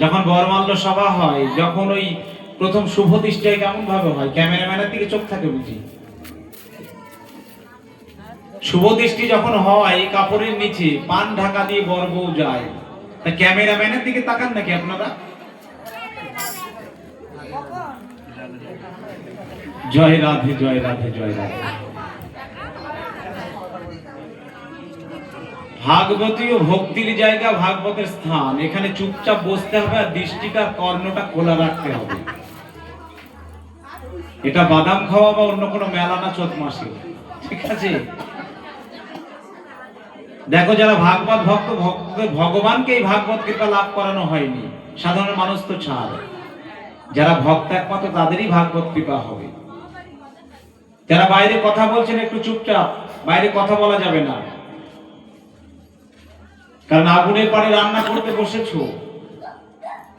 যখন বরমাল্য সভা হয়, যখন ওই প্রথম শুভ দৃষ্টি কেমন ভাবে হয়? ক্যামেরাম্যানের দিকে চোখ থাকে বুঝি? শুভ দৃষ্টি যখন হয় কাপড়ের নিচে পান ঢাকা দিয়ে বর বউ যায়, তা ক্যামেরাম্যানের দিকে তাকান নাকি আপনারা? জয় রাধে, জয় রাধে, জয় রাধে। ভাগবতীয় ভক্তির জায়গা, ভাগবতের স্থান। এখানে চুপচাপ বসতে হবে আর দৃষ্টিটা, কর্ণটা খোলা রাখতে হবে। এটা বাদাম খাওয়া বা অন্য কোনো মেলা না চোখ মাসে, ঠিক আছে? দেখো, যারা ভাগবত ভক্ত, ভগবানকে এই ভাগবত কৃপা লাভ করানো হয়নি, সাধারণ মানুষ তো ছাড়। যারা ভক্ত একমাত্র তাদেরই ভাগবত কৃপা হবে। যারা বাইরে কথা বলছেন একটু চুপচাপ, বাইরে কথা বলা যাবে না। কারণ আগুনের পাড়ে রান্না করতে বসেছো,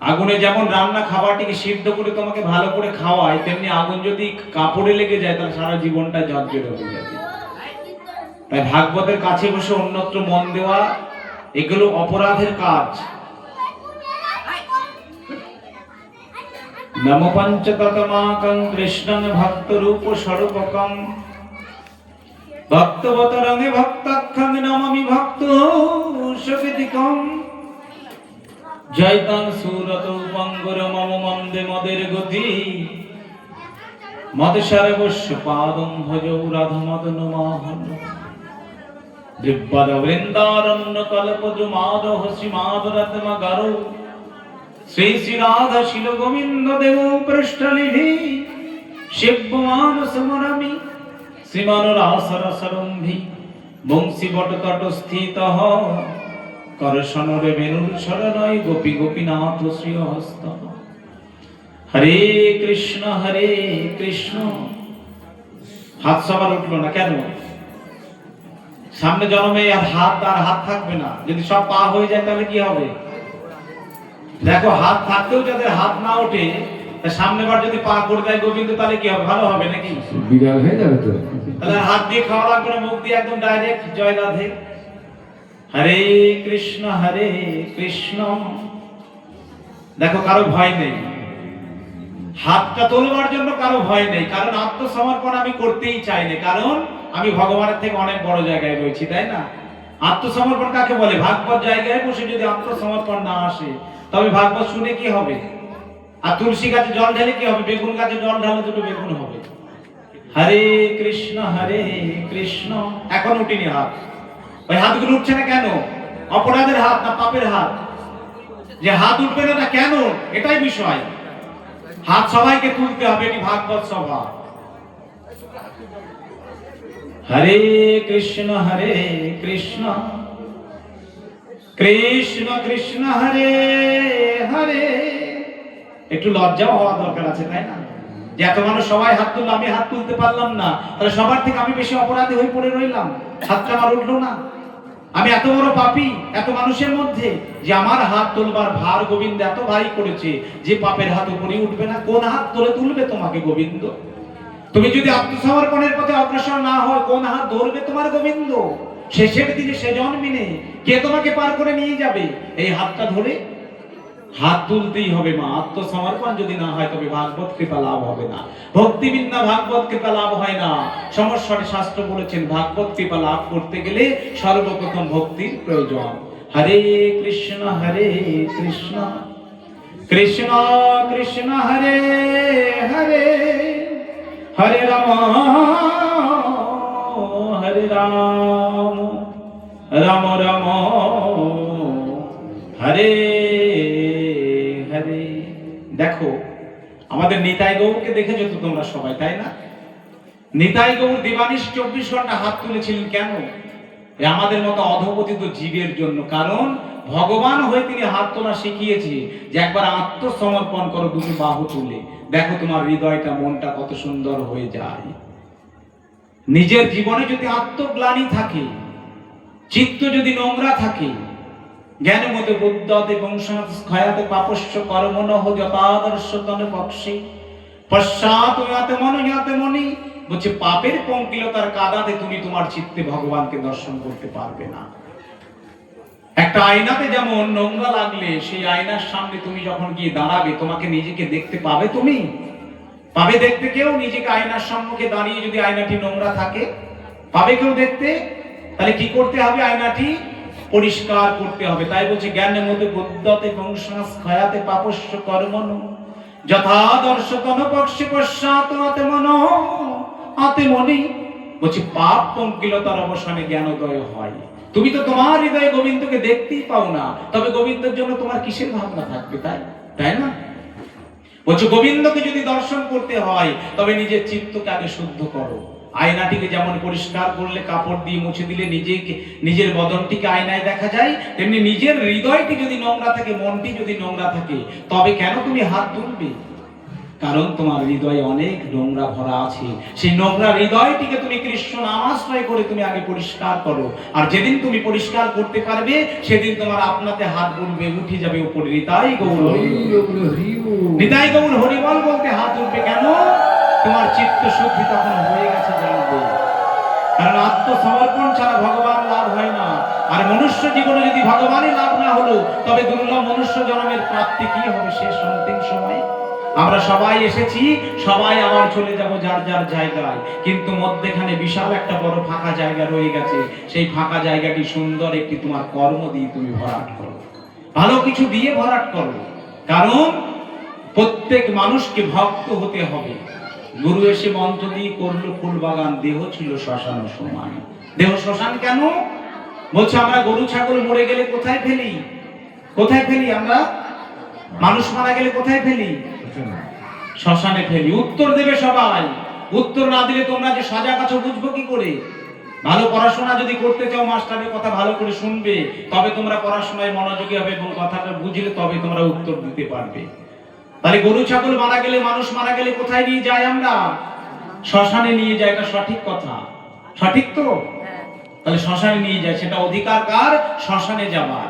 আগুনে যেমন রান্না খাবারটিকে সিদ্ধ করে তোমাকে ভালো করে খাওয়ায়, তেমনি আগুন যদি কাপড়ে লেগে যায় তাহলে সারা জীবনটা ঝরঝরে হয়ে যাবে। তাই ভাগবতের কাছে বসে অন্যত্র মন দেওয়া এগুলো অপরাধের কাজ। নম পঞ্চততমাকং কৃষ্ণং ভক্ত রূপ স্বরূপকং ভক্তবতরং ভক্তাখ্যাং নমামি ভক্ত শক্তিকং জয়তাং সুরত উপঙ্গর মম মন্দে মদের গতি মদ সর্বস্ব পাদং ভজৌ রাধা মদন মোহন দিব্যদ বৃন্দারণ্য কল্পদ মাধব শ্রীমাদ রত্মগর শ্রী শ্রী রাধা শিল গোবিন্দ দেব পৃষ্ঠলিভি শিবমান সমরমি শ্রীমান রাসরসরম্ভি বংশী বট তট স্থিত করশনরে বেনুর শরণয় গোপী গোপীনাথ শ্রীহস্ত। হরে কৃষ্ণ হরে কৃষ্ণ। হাত সবার উঠলো না কেন? সামনে জন্মে আর হাত থাকবে না। যদি সব পা হয়ে যায় তাহলে কি হবে? দেখো, হাত থাকতেও যাদের হাত না ওঠে, সামনে বার যদি পা করে দেয় গোবিন্দ, তাহলে কি হবে? ভালো হবে নাকি? বিড়াল হয়ে যাবে তো। তাহলে হাত দিয়ে খাওয়া লাগবে না, মুখ দিয়ে একদম ডাইরেক্ট জয় রাধে। হরে কৃষ্ণ হরে কৃষ্ণ। দেখো, কারো ভয় নেই, হাতটা তোলবার জন্য কারো ভয় নেই। কারণ আত্মসমর্পণ আমি করতেই চাই না, কারণ আমি ভগবানের থেকে অনেক বড় জায়গায় রয়েছি, তাই না? আত্মসমর্পণ কাকে বলে? ভাগবত জায়গায় বসে যদি আত্মসমর্পণ না আসে, তবে ভাগবত শুনে কি হবে? আর তুলসী গাছে জল ঢেলে কি হবে? বেগুন গাছে জল ঢালে দুটো বেগুন হবে। হরে কৃষ্ণ হরে কৃষ্ণ। এখন উঠিনি হাত। ওই হাতগুলো উঠছে না কেন? অপরাধের হাত না পাপের হাত? যে হাত উঠবে না কেন, এটাই বিষয়। হাত সবাইকে তুলতে হবে, এটি ভাগবত সভা। হরে কৃষ্ণ কৃষ্ণ কৃষ্ণ হরে হরে। একটু লজ্জাও হওয়া দরকার আছে, তাই না? যে এত মানুষ সবাই হাত তুললো, আমি হাত তুলতে পারলাম না, তাহলে সবার থেকে আমি বেশি অপরাধী হয়ে পড়ে রইলাম। হাতটা আমার উঠলো না। আমি এত বড় পাপী এত মানুষের মধ্যে, যে আমার হাত তোলবার ভার গোবিন্দ এত ভারী করেছে যে পাপের হাত উপরে উঠবে না। কোন হাত ধরে তুলবে তোমাকে গোবিন্দ? তুমি যদি আত্মসমর্পণের পথে অগ্রসর না হয়, কোন হাত ধরবে তোমার গোবিন্দ? শেষের দিনে সে জন্মিনে কে তোমাকে পার করে নিয়ে যাবে? এই হাতটা ধরে হাত তুলতেই হবে মা। আত্মসমর্পণ যদি না হয় তবে ভাগবত কৃপা লাভ হবে না। ভক্তি বিনা ভাগবত কৃপা লাভ হয় না। সমস্বরে শাস্ত্র বলেছেন, ভাগবত কৃপা লাভ করতে গেলে সর্বপ্রথম ভক্তির প্রয়োজন। হরে কৃষ্ণ কৃষ্ণ কৃষ্ণ হরে হরে হরে রাম হরে রাম রাম রাম হরে হরে। দেখো আমাদের নিতাই গৌরকে দেখেছো তো তোমরা সবাই, তাই না? নিতাই গৌর দিবানিশ 24 ঘন্টা হাত তুলেছিলেন কেন? আমাদের মতো অধপতিত জীবের জন্য। কারণ ভগবান হয়ে তিনি হাত তোলা শিখিয়েছে যে একবার আত্মসমর্পণ করো দুটো বাহু তুলে, দেখো তোমার হৃদয়টা মনটা কত সুন্দর হয়ে যায়। নিজের জীবনে যদি আত্মগ্লানি থাকে, চিত্ত যদি নোংরা থাকে, জ্ঞান মতে বুদ্ধতে বংশাতে পাপস্য কর্মণঃ যথাদর্শতন পক্ষে পশ্চাৎ ইয়াতে মন ইয়াতে মনি। বলছে পাপের পঙ্কিলতার কাদাতে তুমি তোমার চিত্তে ভগবানকে দর্শন করতে পারবে না। একটা আয়নাতে যেমন নোংরা লাগলে সেই আয়নার সামনে তুমি যখন গিয়ে দাঁড়াবে তোমাকে নিজেকে দেখতে পাবে? তুমি পাবে দেখতে কেউ? নিজেকে আয়নার সম্মুখে দাঁড়িয়ে যদি আয়নাটি নোংরা থাকে পাবে কেউ দেখতে? তাহলে কি করতে হবে? আয়নাটি পরিষ্কার করতে হবে। তাই বলছে জ্ঞানের মধ্যে বুদ্ধতে বংশাতে পাপস্য কর্মণঃ যথাদর্শতন পক্ষে পশ্চাৎ আতে মন আতে মনি। বলছে পাপ পঙ্কিলতার অবসানে জ্ঞানোদয় হয়। তুমি তো তোমার হৃদয়ে গোবিন্দকে দেখতেই পাও না, তবে গোবিন্দের জন্য তোমার কিসের ভাবনা থাকবে? তাই না? বলছে গোবিন্দকে যদি দর্শন করতে হয় তবে নিজের চিত্তকে আগে শুদ্ধ করো। আয়নাটিকে যেমন পরিষ্কার করলে কাপড় দিয়ে মুছে দিলে নিজের বদনটিকে আয়নায় দেখা যায়, তেমনি নিজের হৃদয়টি যদি নোংরা থাকে, মনটি যদি নোংরা থাকে, তবে কেন তুমি হাত তুলবে? কারণ তোমার হৃদয়ে অনেক নোংরা ভরা আছে। সেই নোংরা হৃদয়টিকে তুমি কৃষ্ণ নামাশ্রয় করে তুমি আগে পরিষ্কার করো। আর যেদিন তুমি পরিষ্কার করতে পারবে সেদিন তোমার আপনাতে হাত উঠবে, উঠে যাবে উপরে। নিতাই গৌর নিতাই গৌর হরিবল বলতে হাত উঠবে। কেন? তোমার চিত্ত শুদ্ধি তখন হয়ে গেছে জানবে। কারণ আত্মসমর্পণ ছাড়া ভগবান লাভ হয় না। আর মনুষ্য জীবনে যদি ভগবানই লাভ না হলো তবে দুর্লভ মনুষ্য জন্মের প্রাপ্তি কি হবে শেষ অন্তিম সময়ে? আমরা সবাই এসেছি, সবাই আবার চলে যাব যার যার জায়গায়, কিন্তু মধ্যেখানে বিশাল একটা বড় ফাঁকা জায়গা রয়ে গেছে। সেই ফাঁকা জায়গাটি সুন্দর একটি তোমার কর্ম দিয়ে তুমি ভরাট করো, ভালো কিছু দিয়ে ভরাট করো। কারণ প্রত্যেক মানুষকে ভক্ত হতে হবে। গুরু এসে মন্ত্র দিয়ে করলো ফুল বাগান, দেহ ছিল শ্মশান সমান। দেহ শ্মশান কেন? বলছে আমরা গরু ছাগল মরে গেলে কোথায় ফেলি? কোথায় ফেলি আমরা? মানুষ মারা গেলে কোথায় ফেলি? শ্মশানে ফেলি। উত্তর দেবে সবাই। উত্তর না দিলে তোমরা যে সাজা কাছো বুঝবো কি করে? ভালো পড়াশোনা যদি করতে চাও মাস্টারের কথা ভালো করে শুনবে, তবে তোমরা পড়াশোনায় মনোযোগী হবে এবং কথাটা বুঝলে তবে তোমরা উত্তর দিতে পারবে। তাহলে গরু ছাগল মারা গেলে, মানুষ মারা গেলে কোথায় নিয়ে যাই আমরা? শ্মশানে নিয়ে যায়। এটা সঠিক কথা, সঠিক তো? তাহলে শ্মশানে নিয়ে যায়, সেটা অধিকার কার? শ্মশানে যাবার।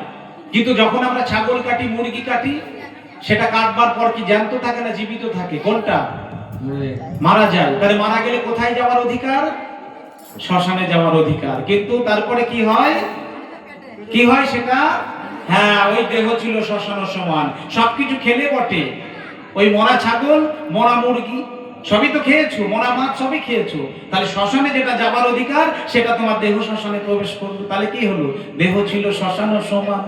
কিন্তু যখন আমরা ছাগল কাটি, মুরগি কাটি, সেটা কাটবার পর কি জ্যান্ত থাকে না জীবিত থাকে? কোনটা? মারা যায়। তাহলে মারা গেলে কোথায় যাওয়ার অধিকার? শ্মশানে যাওয়ার অধিকার। কিন্তু তারপরে কি হয়? কি হয় সেটা? হ্যাঁ, ওই দেহ ছিল শ্মশান সমান। সবকিছু খেলে বটে, ওই মরা ছাগল, মরা মুরগি সবই তো খেয়েছো, মরা মাছ সবই খেয়েছো। তাহলে শ্মশানে যেটা যাবার অধিকার সেটা তোমার দেহ শ্মশানে প্রবেশ করলো। তাহলে কি হলো? দেহ ছিল শ্মশান সমান।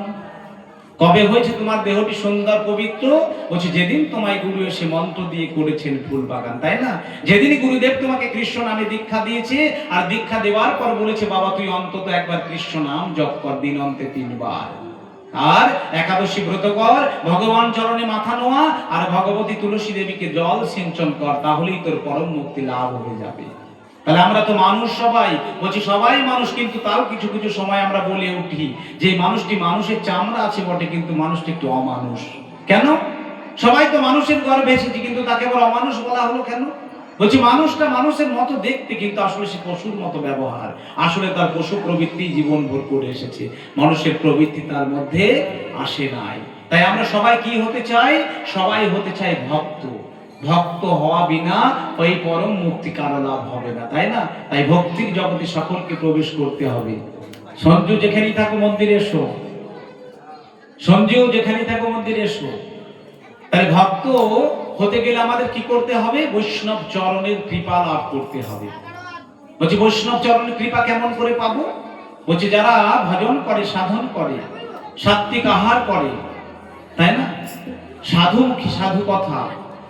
কবে হয়েছে তোমার দেহটি সুন্দর পবিত্র? বলছে যেদিন তোমায় গুরু এসে মন্ত্র দিয়ে করেছেন ফুল বাগান, তাই না? যেদিনই গুরুদেব তোমাকে কৃষ্ণ নামে দীক্ষা দিয়েছে, আর দীক্ষা দেওয়ার পর বলেছে বাবা তুই অন্তত একবার কৃষ্ণ নাম জপ কর দিন অন্তে 3 বার, আর একাদশী ব্রত কর, ভগবান চরণে মাথা নোয়া, আর ভগবতী তুলসী দেবীকে জল সিঞ্চন কর, তাহলেই তোর পরম মুক্তি লাভ হয়ে যাবে। তাহলে আমরা তো মানুষ সবাই, বলছি সবাই মানুষ, কিন্তু তাও কিছু কিছু সময় আমরা বলে উঠি যে মানুষটি মানুষের চামড়া আছে বটে, কিন্তু মানুষটি একটু অমানুষ। কেন? সবাই তো মানুষের গর্ভে এসেছি, কিন্তু তাকে আবার অমানুষ বলা হলো কেন? বলছি মানুষটা মানুষের মতো দেখতে, কিন্তু আসলে সে পশুর মতো ব্যবহার। আসলে তার পশু প্রবৃত্তি জীবন ভর করে এসেছে, মানুষের প্রবৃত্তি তার মধ্যে আসে নাই। তাই আমরা সবাই কি হতে চাই? সবাই হতে চাই ভক্ত। ভক্ত হওয়া বিনা ওই পরম মুক্তি কারো লাভ হবে না, তাই না? তাই ভক্তির জগতে সকলকে প্রবেশ করতে হবে। সঞ্জু যেখানেই থাকো মন্দিরে এসো, সঞ্জু যেখানেই থাকো মন্দিরে এসো। তাই ভক্ত হতে গেলে আমাদের কি করতে হবে? বৈষ্ণব চরণের কৃপা লাভ করতে হবে। বলছি বৈষ্ণব চরণের কৃপা কেমন করে পাবো? বলছি যারা ভজন করে, সাধন করে, সাত্বিক আহার করে, তাই না? সাধুমুখী, সাধু কথা,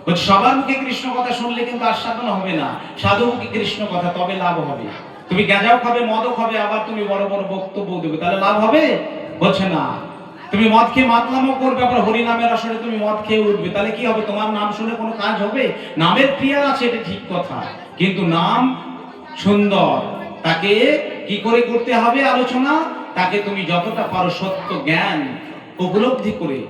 বলছে সবার মুখে কৃষ্ণ কথা শুনলে কিন্তু আস্বাদন হবে না, সাধু মুখে কৃষ্ণ কথা তবে লাভ হবে। তুমি গাঁজাও খাবে, মদও খাবে, আবার তুমি বড় বড় বক্তব্য দেবে, তাহলে লাভ হবে? বলছে না। তুমি মদ খেয়ে মাতলামও করবে, আবার হরিনামের আসরে তুমি মদ খেয়ে উঠবে, তাহলে কি হবে? তোমার নাম শুনে কোনো কাজ হবে? নামের ক্রিয়া আছে, এটা ঠিক কথা, কিন্তু নাম সুন্দর, তাকে কি করে করতে হবে আলোচনা? তাকে তুমি যতটা পারো সত্য জ্ঞান উপলব্ধি করে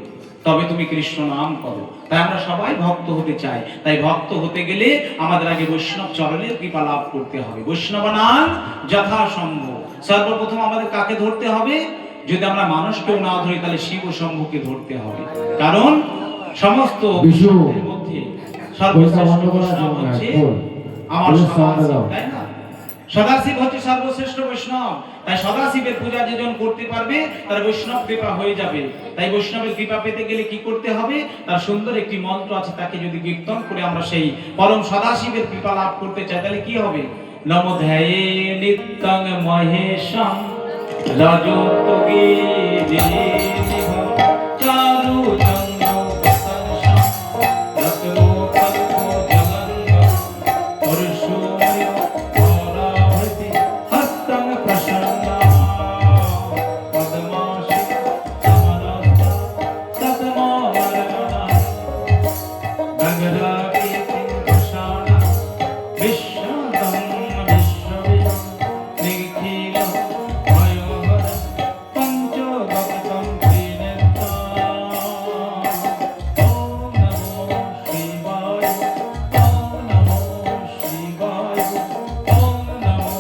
তবে তুমি কৃষ্ণ নাম করো। তাই আমরা সবাই ভক্ত হতে চাই। তাই ভক্ত হতে গেলে আমাদের আগে বৈষ্ণব চরণের কৃপা লাভ করতে হবে। বৈষ্ণব নাম যথাসম্ভব। সর্বপ্রথম আমাদের কাকে ধরতে হবে? যদি আমরা মানুষকেও না ধরি তাহলে শিব ও শম্ভুকে ধরতে হবে, কারণ সমস্ত বৈষ্ণবের মধ্যে সর্বশ্রেষ্ঠ বৈষ্ণব হচ্ছে আমার সদাশিব, তাই না? সদাশিব হচ্ছে সর্বশ্রেষ্ঠ বৈষ্ণব। তাই সদাশিবের পূজা যেজন করতে পারবে তার বৈষ্ণব কৃপা হয়ে যাবে। তাই বৈষ্ণবের কৃপা পেতে গেলে কি করতে হবে? তার সুন্দর একটি মন্ত্র আছে, তাকে যদি কীর্তন করে আমরা সেই পরম সদাশিবের কৃপা লাভ করতে চাই, তাহলে কি হবে? নমো ধ্যায়ে নিত্যং মহেশং রজতগিরিনিভং চারু চন্দ্র পতংশং রত্নো কল্প জগঙ্গম পরশুময় পরাভৃতি হস্তং প্রসন্নম পদ্মাসি সমরস্ত তদমোহরমণঃ গগরাগীতিং প্রসারণ বিশ্বদং বিশ্ববিদং নিখিলং ভয়োহর পঞ্চভক্তং ত্রিনেত্রম। ওম নমো শিবায়, ওম নমো শিবায়, ওম নমো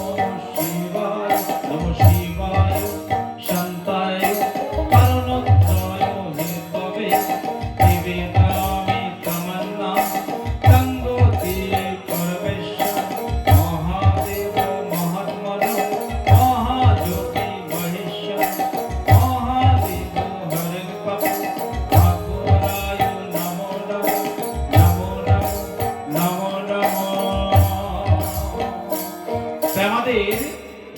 শিবায়, নমো শিবায় শান্তায় কারণোত্তয় হেতবে নিবেদয়ামি তমন্না গঙ্গোতি পরমেশ্বর মহাদেব মহাত্মন মহাজ্যোতি মহেশ্বর মহাদেব হরেন্পপ ঠাকুরায় নমো নমো নমো নমো নমো নমো। তাই আমাদের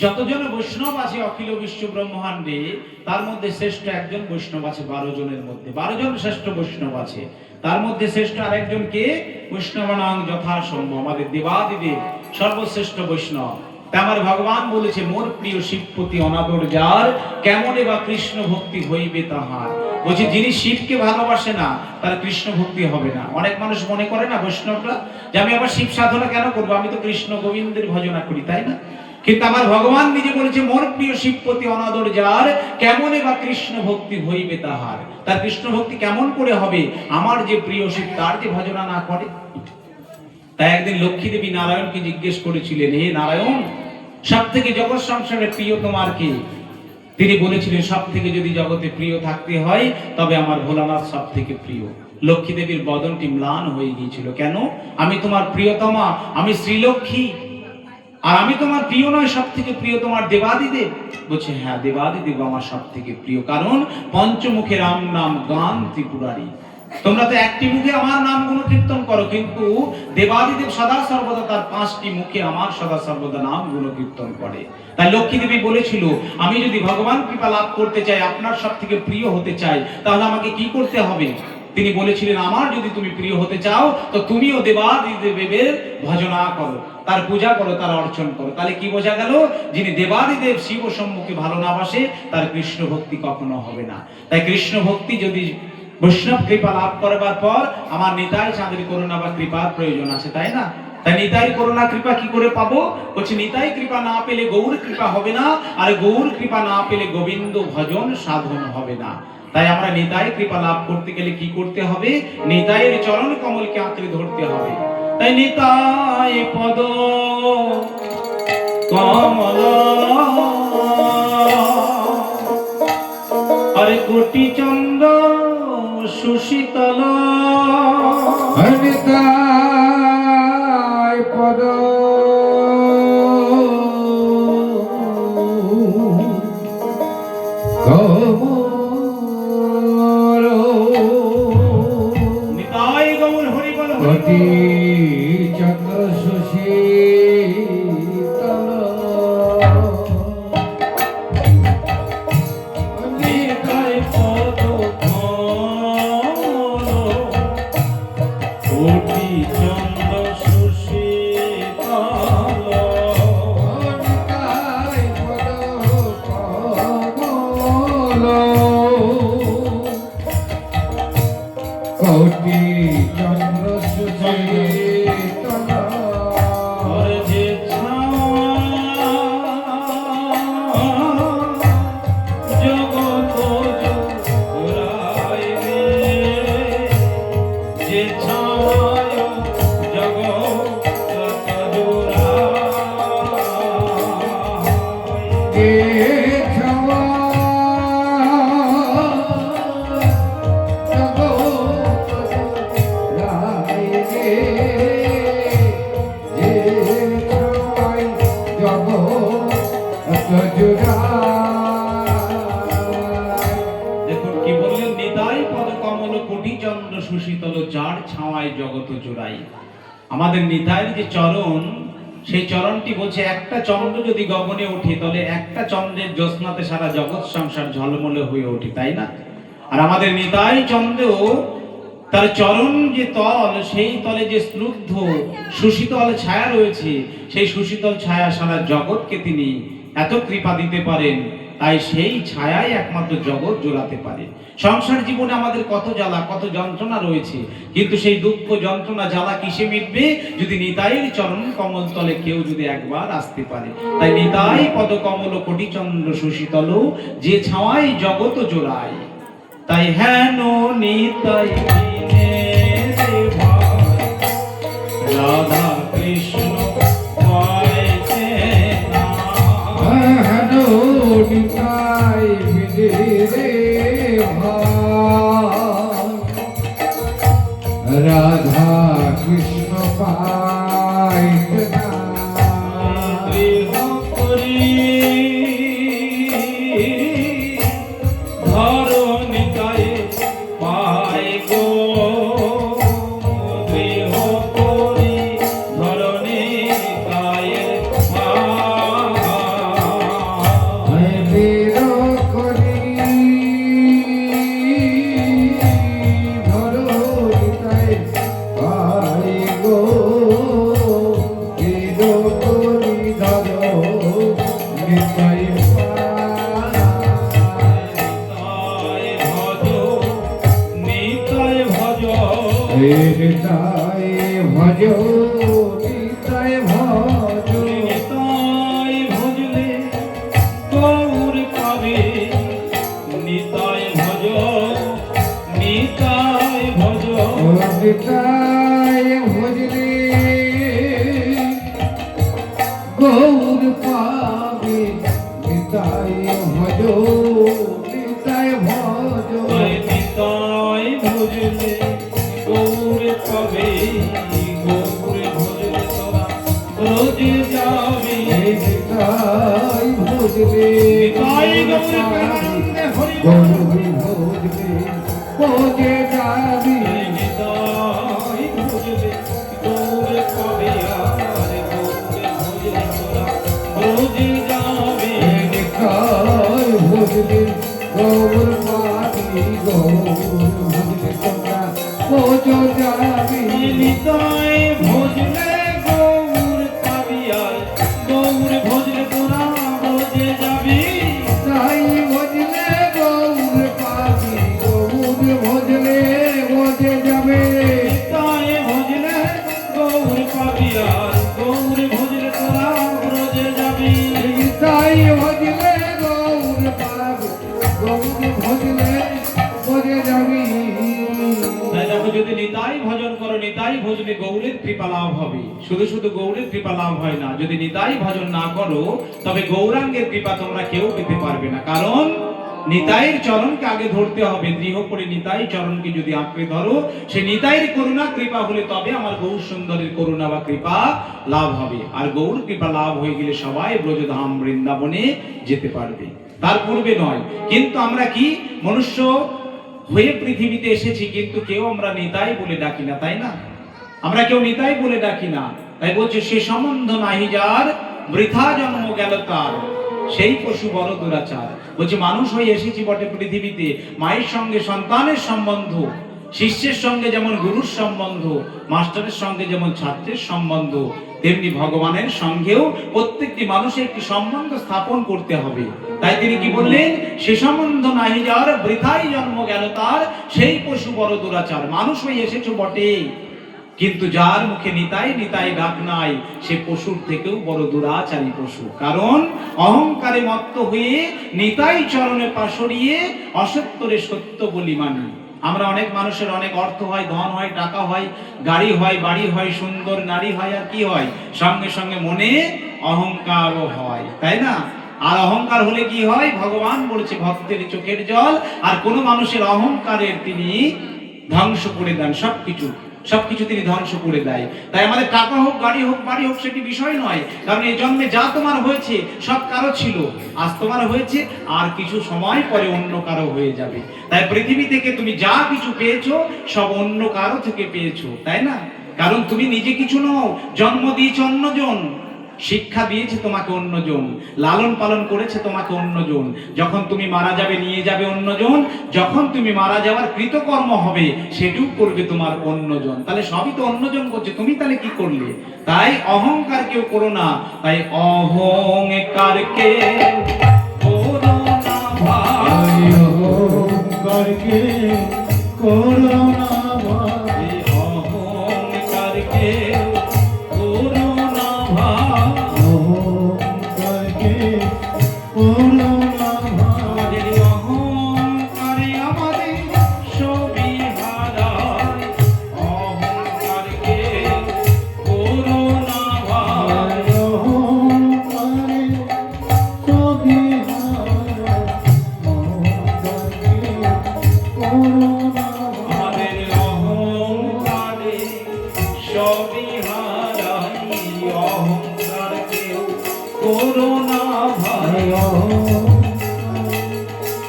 যতজন বৈষ্ণব আছে অখিল বিশ্ব ব্রহ্মাণ্ডে, তার মধ্যে শ্রেষ্ঠ একজন বৈষ্ণব আছে 12 জনের মধ্যে। 12 জন শ্রেষ্ঠ বৈষ্ণব আছে, তার মধ্যে শ্রেষ্ঠ আরেকজন কে? বৈষ্ণবানাং যথাসম্ভব, আমাদের দেবাদিদেব সর্বশ্রেষ্ঠ বৈষ্ণব। তাই আমার ভগবান বলেছে, মোর প্রিয় শিবপতি অনাদর যার, কেমনে বা কৃষ্ণ ভক্তি হইবে তাহার। বলছে যিনি শিবকে ভালোবাসে না তার কৃষ্ণ ভক্তি হবে না। অনেক মানুষ মনে করে না বৈষ্ণবরা যে আমি আবার শিব সাধনা কেন করবো, আমি তো কৃষ্ণ গোবিন্দের ভজনা করি, তাই না? কিন্তু আমার ভগবান নিজে বলেছে, মোর প্রিয় শিবপতি অনাদর যার, কেমনে বা কৃষ্ণ ভক্তি হইবে তাহার। তার কৃষ্ণ ভক্তি কেমন করে হবে? আমার যে প্রিয় শিব তার যে ভজনা না করে। তাই একদিন লক্ষ্মী দেবী নারায়ণকে জিজ্ঞেস করেছিলেন, হে নারায়ণ, সব থেকে জগৎ সংসারে প্রিয় তোমার কে? তিনি বলেছিলেন, সব থেকে যদি জগতে প্রিয় থাকতে হয় তবে আমার ভোলানাথ সব থেকে প্রিয়। লক্ষ্মী দেবীর বদনটি ম্লান হয়ে গিয়েছিল। কেন? আমি তোমার প্রিয়তমা, আমি শ্রীলক্ষ্মী, আর আমি তোমার প্রিয় নয়, সব থেকে প্রিয় তোমার দেবাদিদেব। বলছে হ্যাঁ, দেবাদিদেব আমার সব থেকে প্রিয়, কারণ পঞ্চমুখে রাম নাম গান ত্রিপুরারি। তোমরা তো একটি মুখে আমার নাম গুণ কীর্তন করো, কিন্তু দেবাদিদেব সদা সর্বদা তার 5টি মুখে আমার সদা সর্বদা নাম গুণ কীর্তন করে। তাই লক্ষ্মী দেবী বলেছিল, আমি যদি ভগবান কৃপা লাভ করতে চাই, আপনার সব থেকে প্রিয় হতে চাই, তাহলে আমাকে কি করতে হবে? তিনি বলেছিলেন, আমার যদি তুমি প্রিয় হতে চাও তো তুমিও দেবাদিদেবের ভজনা করো, তার পূজা করো, তার অর্চন করো। তাহলে কি বোঝা গেল? যিনি দেবাদিদেব শিব ও শম্ভুকে ভালো না বাসে তার কৃষ্ণ ভক্তি কখনো হবে না। তাই কৃষ্ণ ভক্তি যদি বৈষ্ণব কৃপা লাভ করবার পর আমার নিতাই চাঁদের করুণা বা কৃপার প্রয়োজন আছে, তাই না? তাই নিতাই করুণা কৃপা কি করে পাবো? বলছে নিতাই কৃপা না পেলে গৌর কৃপা হবে না, আর গৌর কৃপা না পেলে গোবিন্দ ভজন সাধন হবে না। তাই আমরা নিতাই কৃপা লাভ করতে গেলে কি করতে হবে? নিতাইয়ের চরণ কমলকে আঁকড়ে ধরতে হবে। তাই নিতাই পদ কমল আরে কোটি চন্দ্র সুশীতল, নিতাই পদ কমল, নিতাই গৌর হরি বল কোটি চন্দ্র সুশীতল, নিতাই পদ কমল কোটি চন্দ্র সুশীতল নিতাই পদ কমল কোটি চন্দ্র সুশীতল আর যে ছায়া জগৎ জোড়ায় রে, যে ছায়া জগৎ জোড়ায়। এ ছাওয়া জগৎ রায় রে, যে ছাওয়ায় জগৎ জুড়ায়। দেখুন কি বললেন, নিতাই পদ কমল কোটি চন্দ্র সুশীতল যার ছাওয়ায় জগৎ জোড়াই। আমাদের নিতাইয়ের যে চরণ, সেই চরণটি বলছে একটা চন্দ্র যদি গগনে ওঠে তাহলে একটা চন্দ্রের জ্যোৎস্নাতে সারা জগৎ সংসার ঝলমলে হয়ে ওঠে, তাই না? আর আমাদের নিতাই চন্দ্র তার চরণ যে তল, সেই তলে যে স্নিগ্ধ সুশীতল ছায়া রয়েছে, সেই সুশীতল ছায়া সারা জগৎকে তিনি এত কৃপা দিতে পারেন, তাই সেই ছায়াই একমাত্র জগৎ জোড়াতে পারে। সংসার জীবনে আমাদের কত জ্বালা কত যন্ত্রণা রয়েছে, কিন্তু সেই দুঃখ যন্ত্রণা জ্বালা কিসে মিটবে? যদি নিতাইয়ের চরণ কমল তলে কেউ যদি একবার আসতে পারে। তাই নিতাই পদ কমল কোটি চন্দ্র সুশীতল, যে ছাওয়ায় জগৎ জোড়ায়। তাই হেন নিতাই দিনে রে ভাই, রাধা কৃষ্ণ পাইতে না। হ্যালো নিতাই বিদে রে ভাই, রাধা কৃষ্ণ পাইতে না। গৃহ করি ধরণিকায় পাই গো, গৃহ করি ধরণিকায় পাই। বীর করি ধরো নিতাই পাই গো, বীর করি ধরো নিতাই নিতাই ভজ নিতাই ভজ নিতাই ভজ নিতাই ভজলে গৌর পাবে, নিতাই ভজ নিতাই ভজ নিতাই ভজলে গৌর পাবে, নিতাই ভজ নিতাই ভজ নিতাই ভজলে গৌর পাবে, গৌর ভজলে তোরা রোজে যাবে। নিতাই ভজলে নিতাই গৌর প্রেমানন্দে হরি গৌর ভজলে ভজে যাবি। নিতাই ভজলে গৌর পাবে, আর গৌর ভজলে তোরা রোজে যাবে। নিতাই ভজলে গৌর পাবি, গৌর ভজলে তোমরা ভজ যাবি। নিতাই ভজলে গৌর পাবি, আর গৌর ভজলে তোরা রোজে যাবি। তাই ভজলে গৌর পাবি, গৌর ভজলে ভজে যাবে। নিতাই ভজলে গৌর পাবি, আর গৌর ভজলে তোরা রোজে যাবি। তাই ভজলে গৌর পাবি, গৌর ভজলে ভজে যাবি। তাই দেখো, যদি নিতাই ভজন করো, নিতাই ভজনে গৌরের কৃপা লাভ হবে। শুধু শুধু গৌরের কৃপা লাভ হয় না, যদি নিতাই ভজন না করো তবে গৌরাঙ্গের কৃপা তোমরা কেউ পেতে পারবে না। কারণ নিতাইয়ের চরণকে আগে ধরতে হবে। দৃঢ় করে নিতাই চরণকে যদি আঁকড়ে ধরো, সে নিতাইয়ের করুণা কৃপা হলে তবে আমার গৌর সুন্দরের করুণা বা কৃপা লাভ হবে। আর গৌর কৃপা লাভ হয়ে গেলে সবাই ব্রজধাম বৃন্দাবনে যেতে পারবে, তার পূর্বে নয়। কিন্তু আমরা কি মনুষ্য হয়ে পৃথিবীতে এসেছি, কিন্তু কেউ আমরা নিতাই বলে ডাকি না, তাই না? আমরা কেউ নিতাই বলে ডাকি না। তাই বলছে, সে সম্বন্ধ নাহি যার, বৃথা জন্ম গেল তার, সেই পশু বড় দুরাচার। বলছে মানুষ হয়ে এসেছি বটে পৃথিবীতে, মায়ের সঙ্গে সন্তানের সম্বন্ধ শিষ্যের সঙ্গে যেমন গুরুর সম্বন্ধ, মাস্টারের সঙ্গে যেমন ছাত্রের সম্বন্ধ, তেমনি ভগবানের সঙ্গেও প্রত্যেকটি মানুষের একটি সম্বন্ধ স্থাপন করতে হবে। তাই তিনি কি বললেন, সে সম্বন্ধ নাহি যার বৃথাই জন্ম গেল তার, সেই পশু বড় দুরাচার। মানুষ হয়ে এসেছো বটে, কিন্তু যার মুখে নিতাই নিতাই ডাক নাই, সে পশুর থেকেও বড় দুরাচারী পশু। কারণ অহংকারে মত্ত হয়ে নিতাই চরণে পাশরিয়ে অসত্যরে সত্য বলি মানি। আমরা অনেক মানুষের অনেক অর্থ হয়, ধন হয়, টাকা হয়, গাড়ি হয়, বাড়ি হয়, সুন্দর নারী হয়, আর কি হয়, সঙ্গে সঙ্গে মনে অহংকারও হয়, তাই না? আর অহংকার হলে কি হয়, ভগবান বলেছে ভক্তের চোখের জল। আর কোন মানুষের অহংকারের তিনি ধ্বংস করে দেন, সবকিছু তিনি ধ্বংস করে দেয়। তাই আমাদের টাকা হোক, গাড়ি হোক, বাড়ি হোক, সেটি বিষয় নয়। কারণ এই জন্মে যা তোমার হয়েছে সব কারো ছিল, আজ তোমার হয়েছে, আর কিছু সময় পরে অন্য কারো হয়ে যাবে। তাই পৃথিবী থেকে তুমি যা কিছু পেয়েছো সব অন্য কারো থেকে পেয়েছো, তাই না? কারণ তুমি নিজে কিছু নও, জন্ম দিয়েছে অন্যজন, শিক্ষা দিয়েছে তোমাকে অন্যজন, লালন পালন করেছে তোমাকে অন্যজন। যখন তুমি মারা যাবে নিয়ে যাবে অন্যজন, যখন তুমি মারা যাওয়ার কৃতকর্ম হবে সেটিও করবে তোমার অন্যজন। তাহলে সবই তো অন্যজন করছে, তুমি তাহলে কি করলে? তাই অহংকার কেউ করো না। তাই অহংকারকে করো না ভাই, অহংকারকে করো না ভাই, অহংকারকে করো না ভাই, অহংকারকে করো না ভাই। আমাদের অহংকারে আমাদের সবই হারায়, অহংকারকে করো না ভাই, অহংকারে সবই হারায়, অহংকারকে করো না ভাই। আমাদের অহংকারে সবই হারাই, অহংকারকেও করো না ভাই,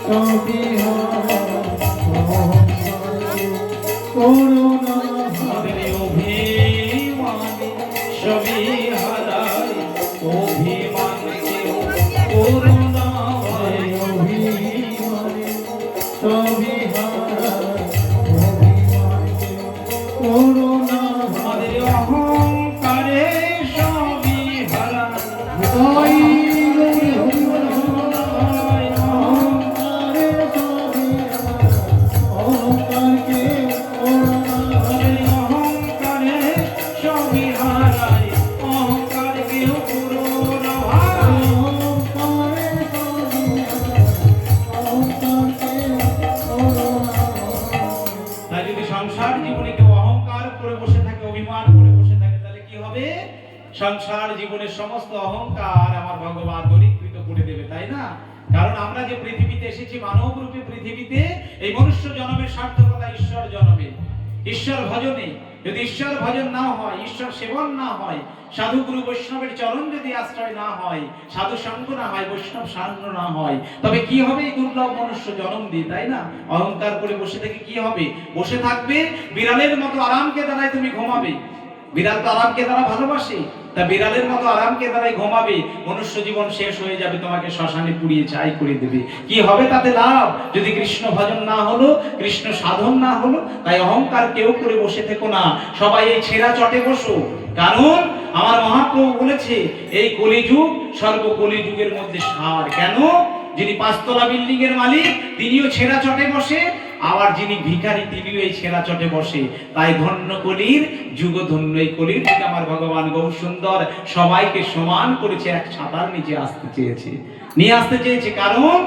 সবই হারায়, অহংকারকে করো না ভাই। আমাদের অভিমানে সবই হারাই, অভিমানকেও করো না ভাই, অভিমানে সবই হারায়, অভিমানকে করো না ভাই। আমাদের অহংকারে সবই হারাই, তাই অহংকারে সবই হারায়, অহংকারকে করো না ভাই। অহংকারে সবই হারাই, অহংকারকেও করো না ভাই। অহংকারে সবই হারায়, অহংকারকে করো না ভাই। তাই যদি সংসার জীবনে কেউ অহংকার করে বসে থাকে, অভিমান করে বসে থাকে, তাহলে কি হবে? সংসার জীবনের সমস্ত অহংকার আমার ভগবান দূরীকৃত করে দেবে, তাই না? কারণ আমরা যে পৃথিবীতে এসেছি, মানব রূপে পৃথিবীতে, এই মনুষ্য জন্মের সার্থকতা ঈশ্বর জন্মে, ঈশ্বর ভজনে। যদি ঈশ্বর ভজন না হয়, ঈশ্বর সেবন না হয়, সাধু গুরু বৈষ্ণবের চরণ যদি আশ্রয় না হয়, সাধু সঙ্গ না হয়, বৈষ্ণব সাঙ্গ না হয়, তবে কি হবে? এই দুর্লভ মনুষ্য জন্ম দিয়ে, তাই না? অহংকার করে বসে থেকে কি হবে? বসে থাকবে বিড়ালের মতো, আরামকে দ্বারাই তুমি ঘুমাবে। বিড়াল তো আরামকে দ্বারা ভালোবাসে, তা বিড়ালের মতো আরামকে দ্বারাই ঘুমাবে। মনুষ্য জীবন শেষ হয়ে যাবে, তোমাকে শ্মশানে পুড়িয়ে ছাই করে দেবে। কি হবে তাতে লাভ, যদি কৃষ্ণ ভজন না হলো, কৃষ্ণ সাধন না হলো? তাই অহংকার কেউ করে বসে থেকো না, সবাই এই ছেঁড়া চটে বসো। কারণ আমার মহাপ্রভু বলেছে, এই কলিযুগ সর্বকলিযুগের মধ্যে সার। কেন? যিনি পাঁচতলা বিল্ডিং এর মালিক তিনিও ছেঁড়া চটে বসে, আবার যিনি ভিখারি তিনিও এই ছেঁড়া চটে বসে। তাই ধন্য কলির যুগ, ধন্য এই কলির যুগে আমার ভগবান গৌর সুন্দর সবাইকে সমান করেছে, এক ছাতার নিচে আসতে চেয়েছে, নিয়ে আসতে চেয়েছে। কারণ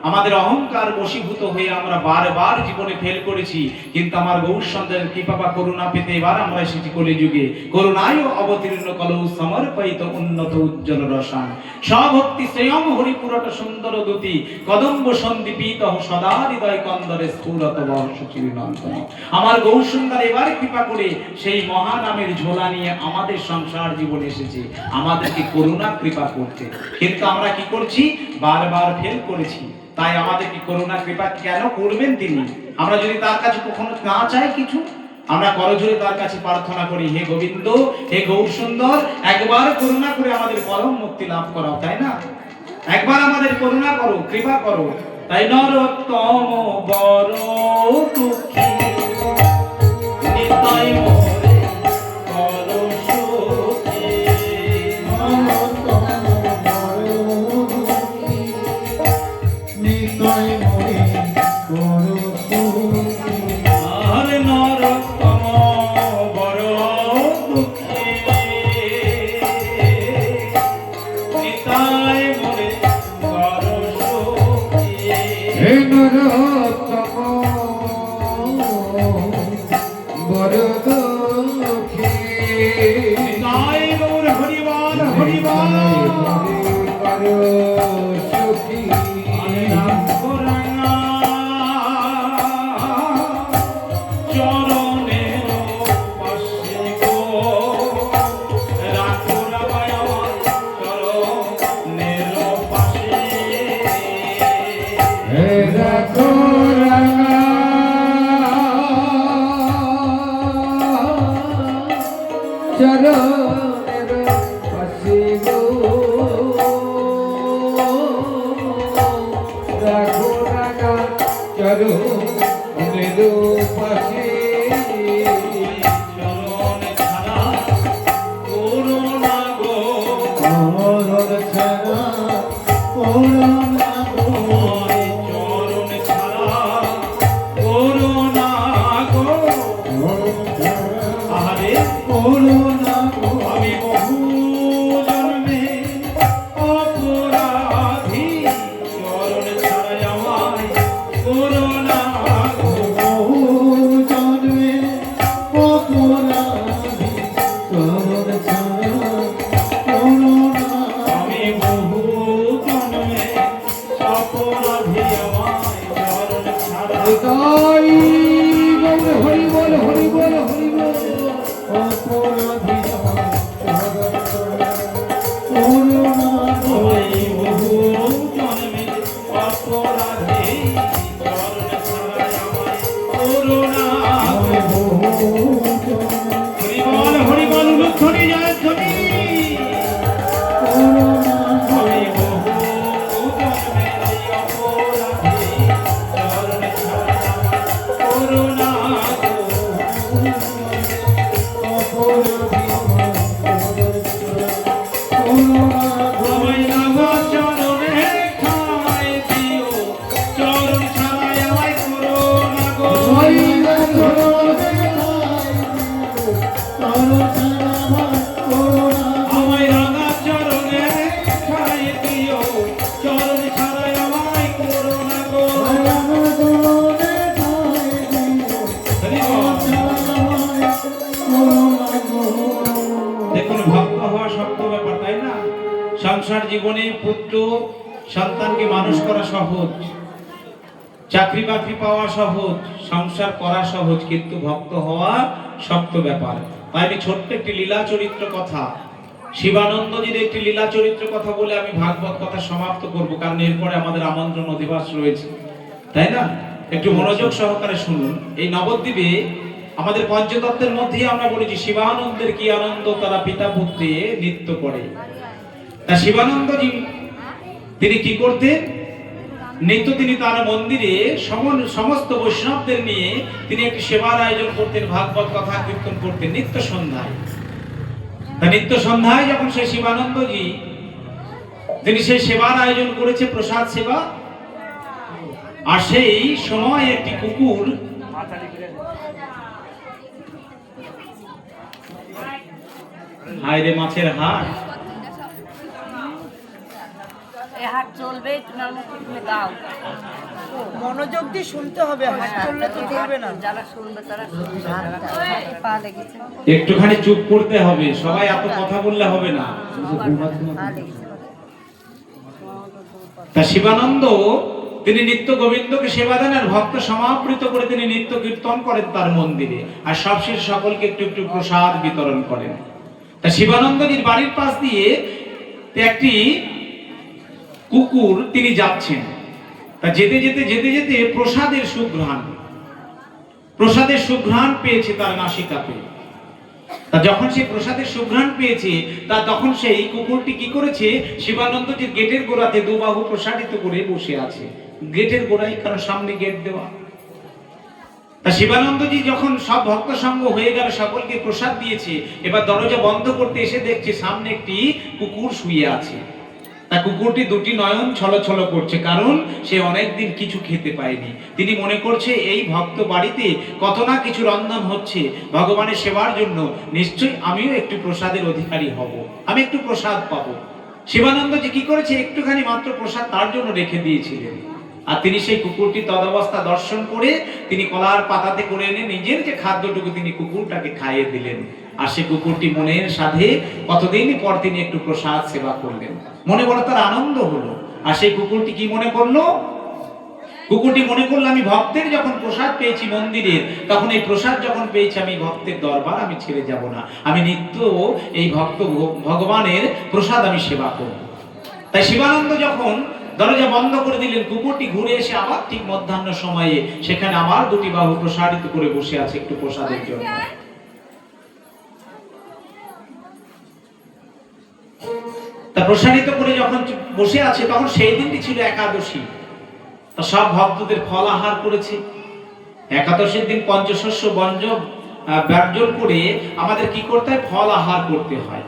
আমাদের অহংকার বশীভূত হয়ে আমরা বারবার জীবনে ফেল করেছি। কিন্তু আমার গৌর সুন্দরের কৃপা বা করুণা পেতে এবার আমরা এসেছি কলিযুগে। করুণায় অবতীর্ণ কলৌ সমর্পিত উন্নত উজ্জ্বল রসান, স্বভক্তি শ্রেয়ম হরিপুরট সুন্দর দূতি, কদম্ব সন্দীপিত সদা হৃদয় কন্দরে স্থূলত বর্ষচিরনন্দন। আমার গৌর সুন্দর এবার কৃপা করে সেই মহানামের ঝোলা নিয়ে আমাদের সংসার জীবনে এসেছে, আমাদেরকে করুণা কৃপা করতে। কিন্তু আমরা কি করছি? বারবার ফেল করেছি। তাই আমাদেরকে করুণা কৃপা কেন করবেন তিনি? আমরা যদি তার কাছে কখনো না চাই কিছু, আমরা করজোড়ে তার কাছে প্রার্থনা করি, হে গোবিন্দ, হে গৌর সুন্দর, একবার করুণা করে আমাদের পরম মুক্তি লাভ করাও, তাই না? একবার আমাদের করুণা করো, কৃপা করো। তাই নরোত্তম বড় দুঃখী নিতাই মোরে করো সুখী। নিতাই মোরে করো সুখী। আর নরোত্তম বড় দুঃখী। নিতাই মোরে করো সুখী। হে নরোত্তম বড় দুঃখী। নিতাই গৌর হরিবল হরিবল। করো সুখী। রাখোরাঙা চরণের পাশে গো, রাখোরাঙা আমার চরণের পাশে। হে রাখো রাঙা চরণের পাশে গো, রাখো রাঙা চরণের পাশে। চরণ ছাড়া করুণা গো, চরণ ছাড়া করুণা গো। চরণ ছাড়া করুণা গো। চরণ ছাড়া আরে করুণা গো। আমি বহু জন্মে অপরাধী, চরণ ছাড়া আমায় করুণা গো। বহু জন্মে অপরাধী, চরণ ছাড়া করুণা। আমি বহু জন্মে অপরাধী, আমায় চরণ ছাড়া তাই বল হরি বল হরি বল হরি বল। অপরাধী আমার চরণ ছাড়া করুণা গো। আমি বহু জন্মে অপরাধী, চরণ ছাড়া আমায় করুণা আমি গো। বহু জন্মে হরিবল হরিবল উলুধ্বনি জয়ধ্বনি। করুণা গো। আমি বহু জন্মের অপরাধী, চরণ ছাড়া আমায় করুণা গো। অপরাধী আমার চরণ ছাড়া করুণা গো। আমায় লাগা চরণে ঠাঁই দিও, চরণ ছাড়া আমায় করুণা গো। আমায় রাঙা চরণে ঠাঁই দিও, চরণ ছাড়া আমায় করুণা গো। দেখুন, ভক্ত হওয়া শক্ত ব্যাপার, তাই না? সংসার জীবনে পুত্র সন্তানকে মানুষ করা সহজ, চাকরি বাকরি পাওয়া সহজ, সংসার করা সহজ, কিন্তু ভক্ত হওয়া শক্ত ব্যাপার। তাই আমি ছোট্ট একটি লীলা চরিত্র কথা, শিবানন্দজির একটি লীলা চরিত্র কথা বলে আমি ভাগবত কথা সমাপ্ত করব, কারণ এরপরে আমাদের আমন্ত্রণ অধিবাস রয়েছে, তাই না? একটু মনোযোগ সহকারে শুনুন। এই নবদ্বীপে আমাদের পঞ্চতত্ত্বের মধ্যেই আমরা বলেছি শিবানন্দের কি আনন্দ, তারা পিতা পুত্রে নৃত্য করে। তা শিবানন্দজি তিনি কি করতেন? নিত্য তিনি তার মন্দিরে সমস্ত বৈষ্ণবদের নিয়ে তিনি একটি সেবার আয়োজন করতেন, ভাগবত কথা কীর্তন করতেন নিত্য সন্ধ্যায়। তা নিত্য সন্ধ্যায় যখন সেই শিবানন্দজি তিনি সেই সেবার আয়োজন করেছে, প্রসাদ সেবা, আর সেই সময় একটি কুকুর হায় রে মাছের হাট, এ হাট চলবে, তুমি আমার তুমি গাও। মনোযোগ দিয়ে শুনতে হবে, হাত চললে তো চলবে না। যারা শুনবে তারা শুনবে, যারা পা লেগেছে, একটুখানি চুপ করতে হবে, সবাই এত কথা বললে হবে না। পা লেগেছে। তা শিবানন্দ তিনি নিত্য গোবিন্দকে সেবা দেন আর ভক্ত সমাবৃত করে তিনি নিত্য কীর্তন করেন তার মন্দিরে, আর সবশেষে সকলকে একটু একটু প্রসাদ বিতরণ করেন। তা শিবানন্দজির বাড়ির পাশ দিয়ে একটি কুকুর তিনি যাচ্ছেন। তা যেতে যেতে যেতে যেতে প্রসাদের সুঘ্রাণ পেয়েছে তার নাসিকাতে। তা যখন সে প্রসাদের সুঘ্রাণ পেয়েছে, তা তখন সেই কুকুরটি কি করেছে, শিবানন্দজির গেটের গোড়াতে দুবাহু প্রসারিত করে বসে আছে। গেটের গোড়ায়, কারণ সামনে গেট দেওয়া। তা তা শিবানন্দজি যখন সব ভক্ত সঙ্গ হয়ে গেল, সকলকে প্রসাদ দিয়েছে, এবার দরজা বন্ধ করতে এসে দেখছে সামনে একটি কুকুর শুয়ে আছে। তা কুকুরটি দুটি নয়ন ছলছল করছে, কারণ সে অনেকদিন কিছু খেতে পায়নি। তিনি মনে করছে এই ভক্ত বাড়িতে কত না কিছু রন্ধন হচ্ছে ভগবানের সেবার জন্য, নিশ্চয়ই আমিও একটু প্রসাদের অধিকারী হব, আমি একটু প্রসাদ পাবো। শিবানন্দ যে কি করেছে, একটুখানি মাত্র প্রসাদ তার জন্য রেখে দিয়েছিলেন। আর তিনি সেই কুকুরটি তদবস্থা দর্শন করে তিনি কলার পাতাতে করে এনে নিজের যে খাদ্যটুকু তিনি কুকুরটাকে খাইয়ে দিলেন। আর সেই কুকুরটি মনের সাধে কতদিন পর তিনি একটু প্রসাদ সেবা করলেন, মনে বড় তার আনন্দ হলো। আর সেই কুকুরটি কি মনে করলো? কুকুরটি মনে করলো আমি ভক্তের যখন প্রসাদ পেয়েছি মন্দিরের, তখন এই প্রসাদ যখন পেয়েছি আমি ভক্তের দরবার আমি ছেড়ে যাব না, আমি নিত্য এই ভক্ত ভগবানের প্রসাদ আমি সেবা করব। তাই শিবানন্দ যখন দরজা বন্ধ করে দিলেন, কুকুরটি ঘুরে এসে আবার ঠিক মধ্যাহ্ন সময়ে সেখানে আবার দুটি বাহু প্রসারিত করে বসে আছে একটু প্রসাদের জন্য। তা প্রসারিত করে যখন বসে আছে, তখন সেই দিনটি ছিল একাদশী। তা সব ভক্তদের ফল আহার করেছে। একাদশীর দিন পঞ্চশস্য বর্জন করে আমাদের কি করতে হয়? ফল আহার করতে হয়।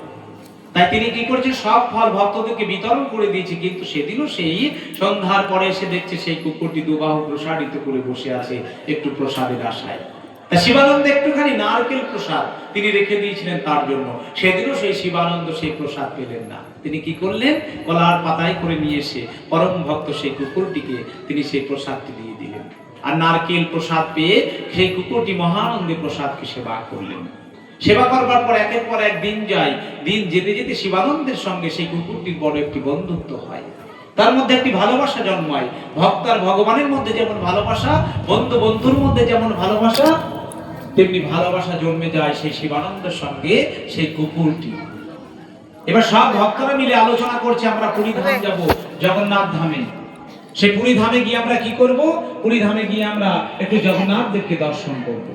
তাই তিনি কি করছেন? সব ফল ভক্তদেরকে বিতরণ করে দিয়েছে। কিন্তু সেদিনও সেই সন্ধ্যার পরে এসে দেখছে সেই কুকুরটি দুবাহু প্রসারিত করে বসে আছে একটু প্রসাদের আশায়। তা শিবানন্দ একটুখানি নারকেল প্রসাদ তিনি রেখে দিয়েছিলেন তার জন্য, সেদিনও সেই শিবানন্দ সেই প্রসাদ পেলেন না। তিনি কি করলেন? কলার পাতায় করে নিয়ে এসে পরম ভক্ত সেই কুকুরটিকে তিনি সেই প্রসাদটি দিয়ে দিলেন। আর নারকেল প্রসাদ পেয়ে সেই কুকুরটি মহানন্দে প্রসাদকে সেবা করলেন। সেবা করবার পর একের পর এক দিন যায়। দিন যেতে যেতে শিবানন্দের সঙ্গে সেই কুকুরটির বড় একটি বন্ধুত্ব হয়, তার মধ্যে একটি ভালোবাসা জন্মায়। ভক্ত আর ভগবানের মধ্যে যেমন ভালোবাসা, বন্ধু বন্ধুর মধ্যে যেমন ভালোবাসা, তেমনি ভালোবাসা জন্মে যায় সেই শিবানন্দের সঙ্গে সেই কুকুরটি। এবার সব ভক্তরা মিলে আলোচনা করছে আমরা পুরী ধাম যাব, জগন্নাথ ধামে। সেই পুরী ধামে গিয়ে আমরা কি করব? পুরী ধামে গিয়ে আমরা একটু জগন্নাথ দেবকে দর্শন করব।